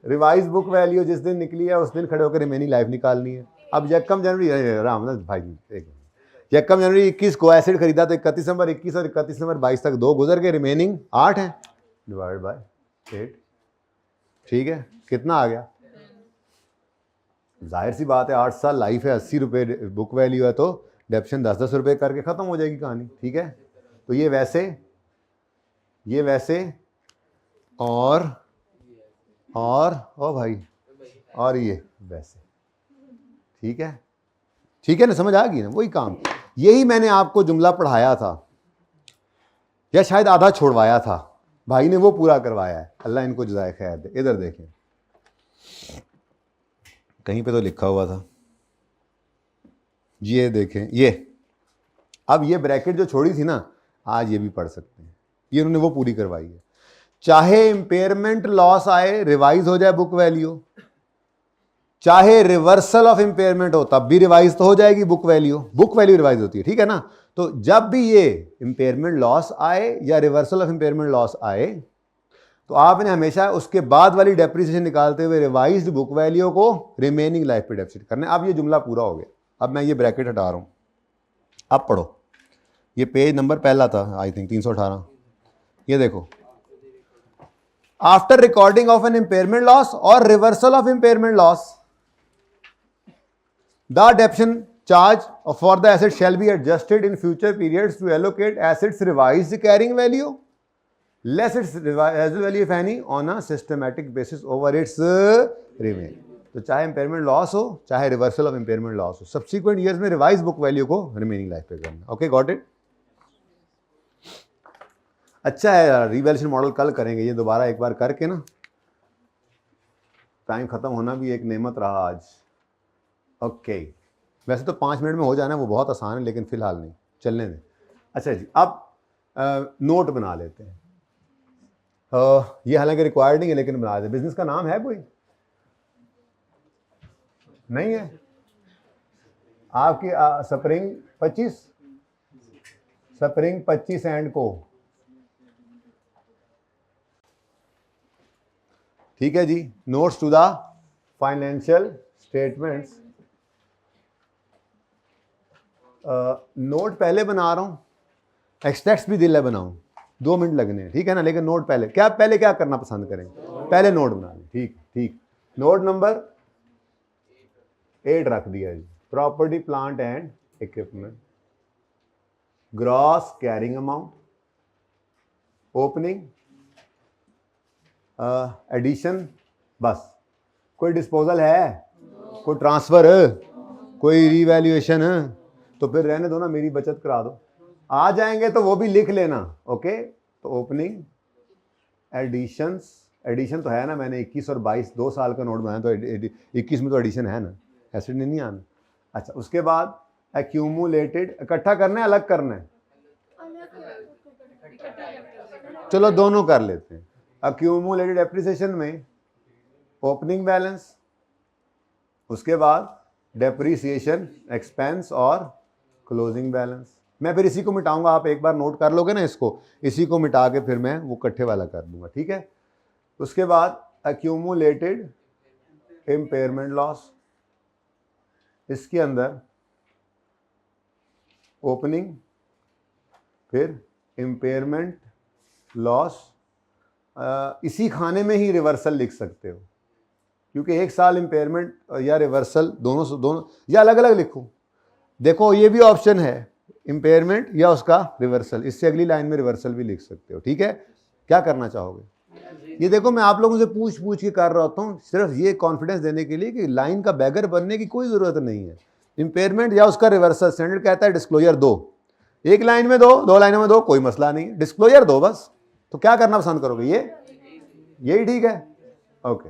रिवाइज बुक वैल्यू जिस दिन निकली है उस दिन खड़े होकर रिमेनिंग लाइफ निकालनी है। अब यकम जनवरी, रामनाथ भाई एक यकम जनवरी 21 को एसिड खरीदा तो 31 नंबर 21 और 31 नंबर 22 तक 2 गुजर के, रिमेनिंग 8 है, डिवाइड बाय 8, ठीक है, कितना आ गया? जाहिर सी बात है 8 साल लाइफ है, 80 रुपये बुक वैल्यू है, तो डेप्शन 10-10 रुपये करके ख़त्म हो जाएगी कहानी, ठीक है। तो ये वैसे और ओ भाई, और ये वैसे, ठीक है, ठीक है ना, समझ आ गई ना, वही काम। यही मैंने आपको जुमला पढ़ाया था, या शायद आधा छोड़वाया था, भाई ने वो पूरा करवाया है, अल्लाह इनको जज़ाए खैर दे। इधर देखें, कहीं पे तो लिखा हुआ था, ये देखें, ये अब ये ब्रैकेट जो छोड़ी थी ना, आज ये भी पढ़ सकते हैं, ये उन्होंने वो पूरी करवाई है। चाहे इंपेयरमेंट लॉस आए, रिवाइज हो जाए बुक वैल्यू, चाहे रिवर्सल ऑफ इंपेयरमेंट हो तब भी रिवाइज तो हो जाएगी बुक वैल्यू रिवाइज होती है, ठीक है ना। तो जब भी ये इंपेयरमेंट लॉस आए या रिवर्सल ऑफ इंपेयरमेंट लॉस आए, तो आपने हमेशा उसके बाद वाली डेप्रिसिएशन निकालते हुए रिवाइज्ड बुक वैल्यू को रिमेनिंग लाइफ पे डेप्रिसिएट करना है। अब ये जुमला पूरा हो गया, अब मैं ये ब्रैकेट हटा रहा हूं, अब पढ़ो। ये पेज नंबर पहला था आई थिंक 318, ये देखो, after recording of an impairment loss और reversal of impairment loss, the adaptation charge for the asset shall be adjusted in future periods to allocate assets revised carrying value less its residual value if any on a systematic basis over its remain। तो चाहे इंपेयरमेंट लॉस हो चाहे रिवर्सल ऑफ इंपेयरमेंट लॉस हो, सब्सिक्वेंट ईयर्स में रिवाइज बुक वैल्यू को रिमेनिंग लाइफ पे करना। Okay, got it. अच्छा है यार, रिवैल्यूएशन मॉडल कल करेंगे, ये दोबारा एक बार करके ना टाइम ख़त्म होना भी एक नेमत रहा आज। ओके, वैसे तो 5 मिनट में हो जाना है, वो बहुत आसान है, लेकिन फ़िलहाल नहीं, चलने दें। अच्छा जी, अब नोट बना लेते हैं। ये हालांकि रिक्वायर्ड नहीं है, लेकिन बना दें। बिजनेस का नाम है कोई? नहीं है आपकी? स्प्रिंग 25, स्प्रिंग 25 एंड को, ठीक है जी। Notes to the financial statements, note पहले बना रहा हूँ, एक्सट्रैक्ट्स भी दिल है बनाऊँ, 2 मिनट लगने हैं, ठीक है ना। लेकिन नोट पहले क्या करना पसंद करेंगे? पहले नोट बना लें, ठीक ठीक। नोट नंबर 8 रख दिया जी। Property plant and equipment, gross carrying amount, opening, addition, बस। कोई डिस्पोजल है? कोई ट्रांसफर, कोई रीवैल्यूएशन? तो फिर रहने दो ना, मेरी बचत करा दो। आ जाएंगे तो वो भी लिख लेना, ओके। तो ओपनिंग, एडिशंस, एडिशन तो है ना, मैंने 21 और 22 2 साल का नोट बनाया, तो 21 में तो एडिशन है ना, ऐसे नहीं आना। अच्छा, उसके बाद एक्यूमुलेटेड, इकट्ठा करना है अलग करना है? चलो दोनों कर लेते हैं। एक्यूमुलेटेड एप्रिसिएशन में ओपनिंग बैलेंस, उसके बाद डेप्रिसिएशन एक्सपेंस और क्लोजिंग बैलेंस। मैं फिर इसी को मिटाऊंगा, आप एक बार नोट कर लोगे ना इसको, इसी को मिटा के फिर मैं वो इकट्ठे वाला कर दूंगा, ठीक है। उसके बाद एक्यूमुलेटेड इम्पेयरमेंट लॉस, इसके अंदर ओपनिंग, फिर इम्पेयरमेंट लॉस। इसी खाने में ही रिवर्सल लिख सकते हो, क्योंकि एक साल इम्पेयरमेंट या रिवर्सल दोनों या अलग अलग लिखो। देखो ये भी ऑप्शन है, इम्पेयरमेंट या उसका रिवर्सल, इससे अगली लाइन में रिवर्सल भी लिख सकते हो, ठीक है। क्या करना चाहोगे? ये देखो मैं आप लोगों से पूछ के कर रहा होता हूँ, सिर्फ ये कॉन्फिडेंस देने के लिए कि लाइन का बैगर बनने की कोई ज़रूरत नहीं है। इम्पेयरमेंट या उसका रिवर्सल, स्टैंडर्ड कहता है डिस्क्लोजर दो, एक लाइन में दो, 2 लाइनों में दो, कोई मसला नहीं, डिस्क्लोजर दो बस। तो क्या करना पसंद करोगे? यही ठीक है, ओके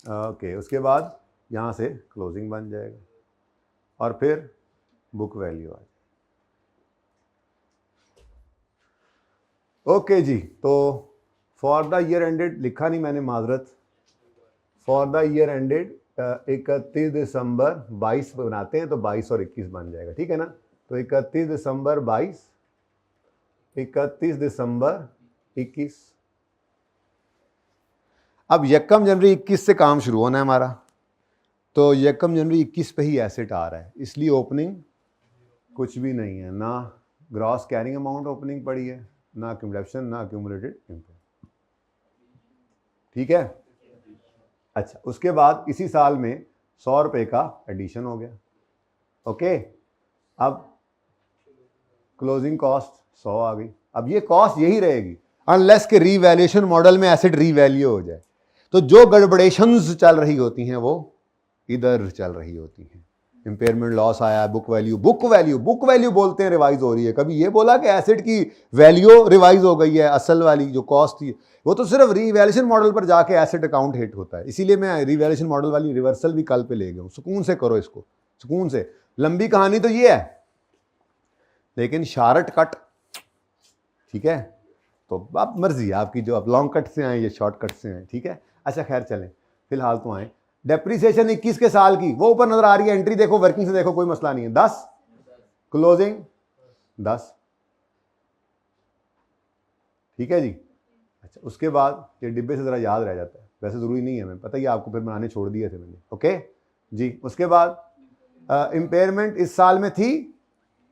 ओके। उसके बाद यहाँ से क्लोजिंग बन जाएगा और फिर बुक वैल्यू आ जाए। ओके जी, तो फॉर द ईयर एंडेड लिखा नहीं मैंने, माजरत। For the year ended 31 December 22 बनाते हैं, तो 22 और 21 बन जाएगा, ठीक है ना। तो 31 दिसंबर 22, 31 दिसंबर 21। अब 1 जनवरी 21 से काम शुरू होना है हमारा, तो 1 जनवरी 21 पे ही एसेट आ रहा है, इसलिए ओपनिंग कुछ भी नहीं है, ना ग्रॉस कैरिंग अमाउंट ओपनिंग पड़ी है, ना एक्यूमुलेशन, ना एक्यूमुलेटेड इम्पेयर, ठीक है। अच्छा, उसके बाद इसी साल में 100 रुपये का एडिशन हो गया, ओके। अब क्लोजिंग कॉस्ट 100 आ गई। अब ये कॉस्ट यही रहेगी अनलेस के रीवैल्यूएशन मॉडल में एसेट रीवैल्यू हो जाए, तो जो गड़बड़ेशंस चल रही होती हैं वो इधर चल रही होती हैं। इम्पेयरमेंट लॉस आया, बुक वैल्यू बोलते हैं रिवाइज हो रही है। कभी ये बोला कि एसेट की वैल्यू रिवाइज हो गई है, असल वाली जो कॉस्ट थी वो तो सिर्फ रीवैल्यूएशन मॉडल पर जाके एसेट अकाउंट हिट होता है। इसीलिए मैं रीवैल्यूएशन मॉडल वाली रिवर्सल भी कल पे ले गया हूँ। सुकून से करो इसको, सुकून से। लंबी कहानी तो ये है, लेकिन शार्ट कट, ठीक है। तो आप मर्जी आपकी, जो आप लॉन्ग कट से आए या शॉर्ट कट से आए, ठीक है। अच्छा खैर चलें, फिलहाल तो आए। डेप्रिसिएशन 21 के साल की वो ऊपर नजर आ रही है, एंट्री देखो, वर्किंग से देखो, कोई मसला नहीं है। 10, क्लोजिंग 10, ठीक है जी। अच्छा, उसके बाद ये डिब्बे से जरा याद रह जाता है, वैसे जरूरी नहीं है, मैं पता ही आपको, फिर बनाने छोड़ दिए थे मैंने, ओके जी। उसके बाद इम्पेयरमेंट इस साल में थी,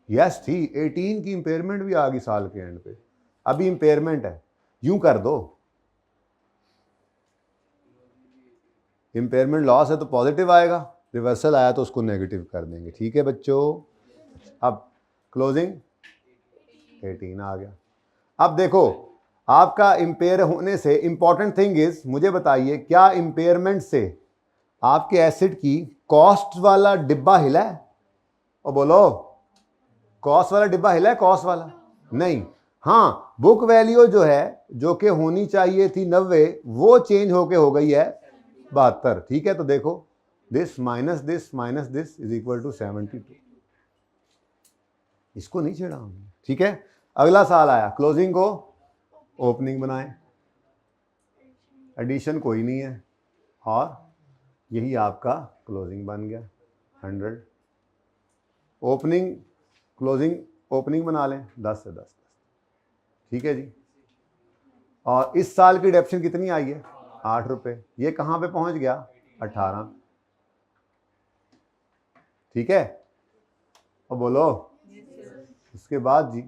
यस थी, 18 की इम्पेयरमेंट भी आ गई साल के एंड पे। अभी इम्पेयरमेंट है, यूं कर दो, इम्पेयरमेंट लॉस है तो पॉजिटिव आएगा, रिवर्सल आया तो उसको नेगेटिव कर देंगे, ठीक है बच्चों। अब क्लोजिंग 18 आ गया। अब देखो आपका इम्पेयर होने से इंपॉर्टेंट थिंग इज, मुझे बताइए क्या इम्पेयरमेंट से आपके एसेट की कॉस्ट वाला डिब्बा हिला है? और बोलो, कॉस्ट वाला डिब्बा हिला है? कॉस्ट वाला नहीं। हाँ, बुक वैल्यू जो है, जो कि होनी चाहिए थी 90, वो चेंज होके हो गई है 72। ठीक है, तो देखो this minus this is equal to 72। इसको नहीं छेड़ा हमने। ठीक है, अगला साल आया, क्लोजिंग को ओपनिंग बनाए, एडिशन कोई नहीं है, और यही आपका क्लोजिंग बन गया 100। ओपनिंग क्लोजिंग ओपनिंग बना लें 10 से 10। ठीक है जी, और इस साल की डेप्शन कितनी आई है? 8 रुपये। ये कहाँ पे पहुंच गया? 18। ठीक है, और बोलो उसके बाद जी,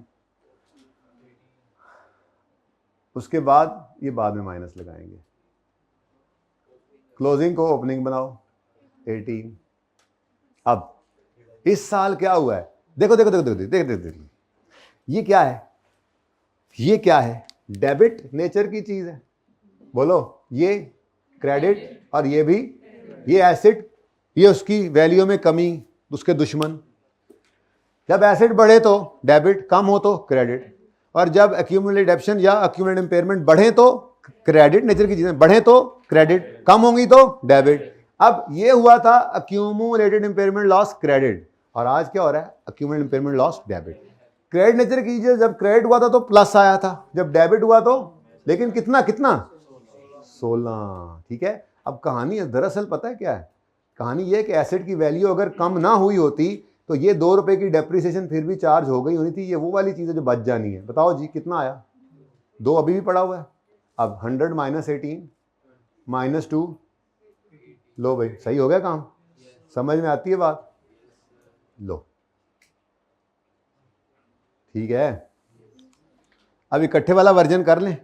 उसके बाद ये बाद में माइनस लगाएंगे। क्लोजिंग को ओपनिंग बनाओ 18। अब इस साल क्या हुआ है? देखो देखो देखो देखो देखो देखो, देखो, देखो। ये क्या है? ये क्या है? डेबिट नेचर की चीज है। बोलो, ये क्रेडिट और ये भी, ये एसेट, ये उसकी वैल्यू में कमी, उसके दुश्मन। जब एसेट बढ़े तो डेबिट, कम हो तो क्रेडिट। और जब एक्यूमुलेटेड डेप्शन या एक्यूमुलेटेड इंपेयरमेंट बढ़े तो क्रेडिट नेचर की चीजें, बढ़े तो क्रेडिट, कम होंगी तो डेबिट। अब ये हुआ था एक्यूमुलेटेड इंपेयरमेंट लॉस क्रेडिट, और आज क्या हो रहा है? Accumulated impairment loss debit. Credit nature की चीजें, जब क्रेडिट हुआ था तो प्लस आया था, जब डेबिट हुआ तो, लेकिन कितना कितना? 16। ठीक है, अब कहानी दरअसल पता है क्या है? कहानी ये कि एसेट की वैल्यू अगर कम ना हुई होती तो ये 2 रुपए की डेप्रिसिएशन फिर भी चार्ज हो गई होनी थी। ये वो वाली चीज़ है जो बच जानी है। बताओ जी कितना आया? 2 अभी भी पड़ा हुआ है। अब 100 माइनस 18 माइनस 2, लो भाई सही हो गया काम। समझ में आती है बात? लो ठीक है, अब इकट्ठे वाला वर्जन कर लें।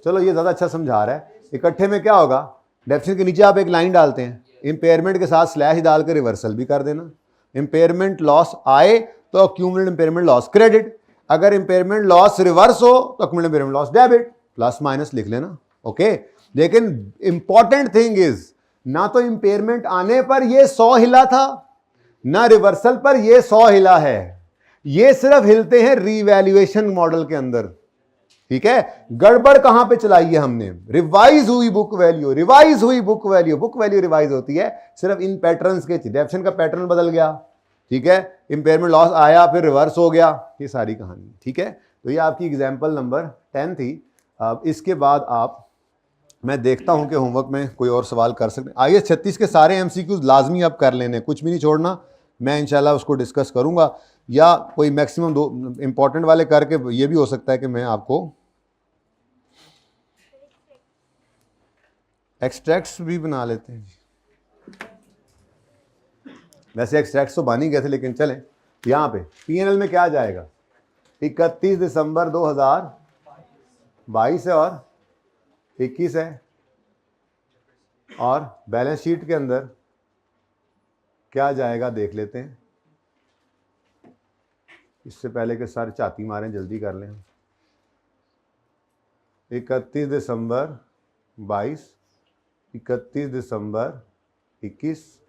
चलो ये ज़्यादा अच्छा समझा रहा है। इकट्ठे में क्या होगा? डेप्शन के नीचे आप एक लाइन डालते हैं, इंपेयरमेंट के साथ स्लैश डालकर रिवर्सल भी कर देना। इंपेयरमेंट लॉस आए तो अक्यूमुलेटेड इंपेयरमेंट लॉस क्रेडिट, अगर इंपेयरमेंट लॉस रिवर्स हो तो accumulated impairment loss debit, plus minus लिख लेना। ओके, लेकिन इंपॉर्टेंट थिंग इज, ना तो इंपेयरमेंट आने पर ये 100 हिला था, ना रिवर्सल पर ये 100 हिला है। ये सिर्फ हिलते हैं रीवैल्यूएशन मॉडल के अंदर। ठीक है, गड़बड़ कहां पे चलाई है हमने? रिवाइज हुई बुक वैल्यू, रिवाइज हुई book value. Book value revise होती है सिर्फ इन पैटर्न्स के, डेप्शन का पैटर्न बदल गया। ठीक है, इंपेयरमेंट लॉस आया फिर रिवर्स हो गया, ये सारी कहानी। ठीक है, तो ये आपकी एग्जांपल नंबर 10 थी। अब इसके बाद आप, मैं देखता हूं कि होमवर्क में कोई और सवाल कर सकते हैं। IAS 36 के सारे MCQs लाजमी आप कर लेने, कुछ भी नहीं छोड़ना। मैं इंशाल्लाह उसको डिस्कस करूंगा, या कोई मैक्सिमम 2 इंपॉर्टेंट वाले करके ये भी हो सकता है कि मैं आपको एक्सट्रैक्ट्स भी बना लेते हैं। वैसे एक्सट्रैक्ट्स तो बन ही गए थे, लेकिन चलें यहाँ पे P&L में क्या जाएगा? 31 दिसंबर 2022 है और 21 है, और बैलेंस शीट के अंदर क्या जाएगा देख लेते हैं। इससे पहले के सारे चाती मारें, जल्दी कर लें। 31 दिसंबर 22, 31 दिसंबर 21।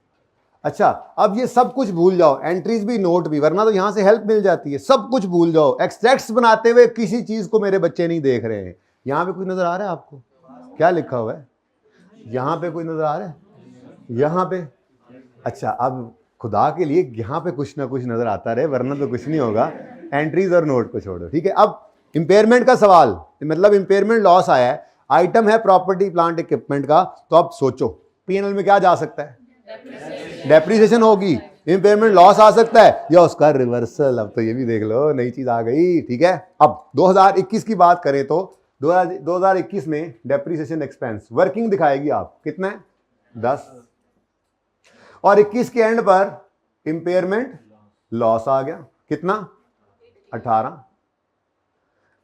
अच्छा, अब ये सब कुछ भूल जाओ, एंट्रीज भी नोट भी, वरना तो यहां से हेल्प मिल जाती है। सब कुछ भूल जाओ, एक्सट्रैक्ट्स बनाते हुए किसी चीज को मेरे बच्चे नहीं देख रहे हैं। यहां पे कुछ नजर आ रहा है आपको? क्या लिखा हुआ है यहां पे? कोई नजर आ रहा है यहां पे? अच्छा, अब खुदा के लिए यहां पे कुछ ना कुछ नजर आता रहे, वरना तो कुछ नहीं होगा। एंट्रीज और नोट को छोड़ो। ठीक है, अब इंपेयरमेंट का सवाल, मतलब इंपेयरमेंट लॉस आया है, आइटम है प्रॉपर्टी प्लांट इक्विपमेंट का, तो अब सोचो P&L में क्या जा सकता है? डेप्रिसिएशन होगी, इंपेयरमेंट लॉस आ सकता है, या उसका रिवर्सल। अब तो ये भी देख लो, नई चीज आ गई। ठीक है, अब 2021 की बात करें तो 2021 में डेप्रिसिएशन एक्सपेंस वर्किंग दिखाएगी आप कितना है? 10, और 21 के एंड पर इंपेयरमेंट लॉस आ गया, कितना? 18।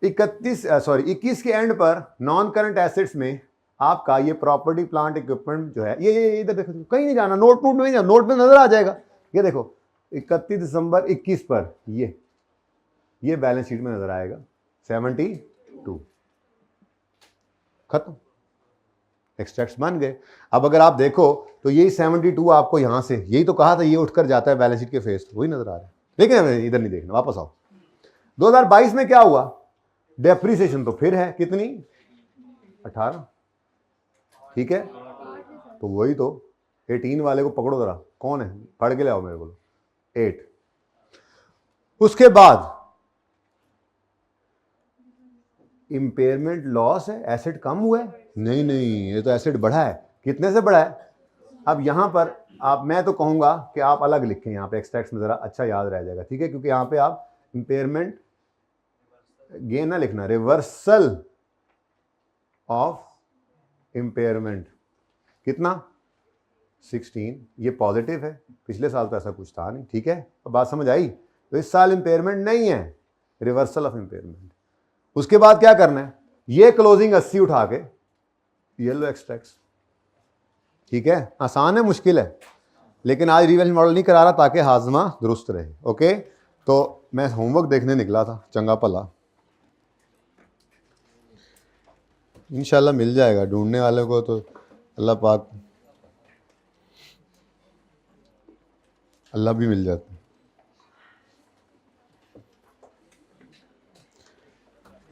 21 के एंड पर नॉन करंट एसेट्स में आपका ये प्रॉपर्टी प्लांट इक्विपमेंट जो है, ये इधर देखो, कहीं नहीं जाना, नोट में नहीं जाना, नोट में नजर आ जाएगा। ये देखो 31 दिसंबर 21 पर ये बैलेंस शीट में नजर आएगा 72। खत्म, एक्सट्रैक्ट्स बन गए। अब अगर आप देखो तो यही 72 आपको यहां से, यही तो कहा था, ये उठकर जाता है बैलेंस शीट के फेस, वही नजर आ रहा है। लेकिन इधर नहीं देखना, वापस आओ। 2022 में क्या हुआ? डेप्रिसिएशन तो फिर है, कितनी? 18। ठीक है, तो वही तो 18 वाले को पकड़ो जरा, कौन है, पढ़ के ले आओ मेरे को 8। उसके बाद इंपेयरमेंट लॉस है, एसेट कम हुआ है, नहीं नहीं, ये तो एसेट बढ़ा है। कितने से बढ़ा है? अब यहां पर आप, मैं तो कहूंगा कि आप अलग लिखें यहाँ पे, एक्सट्रैक्ट्स में जरा अच्छा याद रह जाएगा, ठीक है, क्योंकि यहाँ पे आप इंपेयरमेंट गेन ना लिखना, रिवर्सल ऑफ इंपेयरमेंट कितना 16, ये पॉजिटिव है, पिछले साल तो ऐसा कुछ था नहीं, ठीक है, तो बात समझ आई। तो इस साल इंपेयरमेंट नहीं है, रिवर्सल ऑफ इंपेयरमेंट। उसके बाद क्या करना है, ये क्लोजिंग 80 उठा के ये लो एक्सट्रैक्ट्स, ठीक है, आसान है मुश्किल है, लेकिन आज रिवैल्यूएशन मॉडल नहीं करा रहा ताकि हाजमा दुरुस्त रहे। ओके, तो मैं होमवर्क देखने निकला था, चंगा भला, इंशाल्लाह मिल जाएगा, ढूंढने वाले को तो अल्लाह पाक, अल्लाह भी मिल जाता है।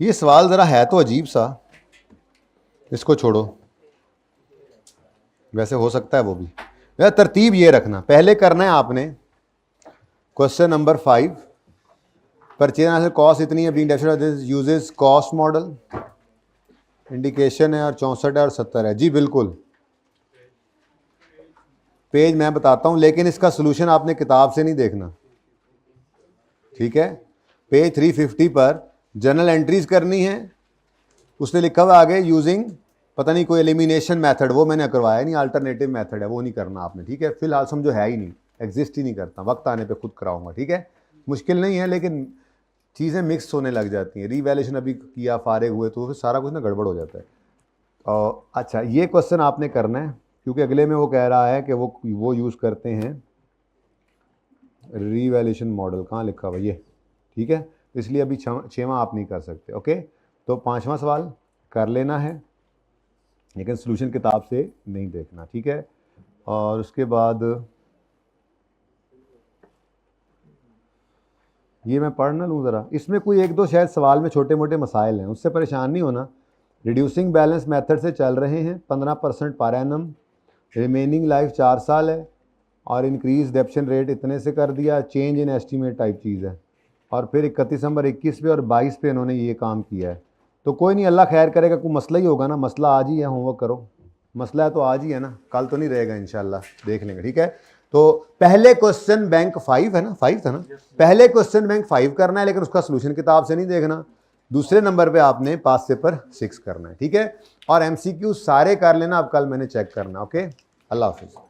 ये सवाल ज़रा है तो अजीब सा, इसको छोड़ो, वैसे हो सकता है वो भी। वह तरतीब ये रखना, पहले करना है आपने क्वेश्चन नंबर 5, परचेज कॉस्ट इतनी है, being definite uses cost model, indication है और 64 है और 70 है। जी बिल्कुल, पेज मैं बताता हूं, लेकिन इसका सोल्यूशन आपने किताब से नहीं देखना, ठीक है। पेज 350 पर जर्नल एंट्रीज करनी है, उसने लिखा हुआ आगे यूजिंग पता नहीं कोई एलिमिनेशन मेथड, वो मैंने करवाया नहीं, अल्टरनेटिव मेथड है, वो नहीं करना आपने, ठीक है। फिलहाल समझो है ही नहीं, एग्जिस्ट ही नहीं करता, वक्त आने पे खुद कराऊंगा, ठीक है। मुश्किल नहीं है, लेकिन चीज़ें मिक्स होने लग जाती हैं। रीवैल्यूएशन अभी किया, फारिग हुए, तो फिर सारा कुछ ना गड़बड़ हो जाता है। और अच्छा, ये क्वेश्चन आपने करना है, क्योंकि अगले में वो कह रहा है कि वो यूज़ करते हैं रीवैल्यूएशन मॉडल, कहाँ लिखा हुआ ये, ठीक है, इसलिए अभी 6वां आप नहीं कर सकते। ओके, तो 5वां सवाल कर लेना है, लेकिन सोल्यूशन किताब से नहीं देखना, ठीक है। और उसके बाद ये मैं पढ़ ना लूँ ज़रा, इसमें कोई 1-2 शायद सवाल में छोटे मोटे मसाइल हैं, उससे परेशान नहीं होना। रिड्यूसिंग बैलेंस मेथड से चल रहे हैं, 15% पर एनम, रिमेनिंग लाइफ 4 साल है, और इंक्रीज डेप्शन रेट इतने से कर दिया, चेंज इन एस्टीमेट टाइप चीज़ है। और फिर 31 दिसंबर 21 पे और 22 पे इन्होंने ये काम किया है। तो कोई नहीं, अल्लाह खैर करेगा, कोई मसला ही होगा ना, मसला आज ही है, होमवर्क करो, मसला है तो आज ही है ना, कल तो नहीं रहेगा, इंशाल्लाह देख लेंगे, ठीक है। तो पहले क्वेश्चन बैंक 5 है ना, 5 था ना, पहले क्वेश्चन बैंक 5 करना है, लेकिन उसका सोल्यूशन किताब से नहीं देखना। दूसरे नंबर पे आपने पास पेपर 6 करना है, ठीक है। और MCQ सारे कर लेना, अब कल मैंने चेक करना। ओके, अल्लाह हाफिज़।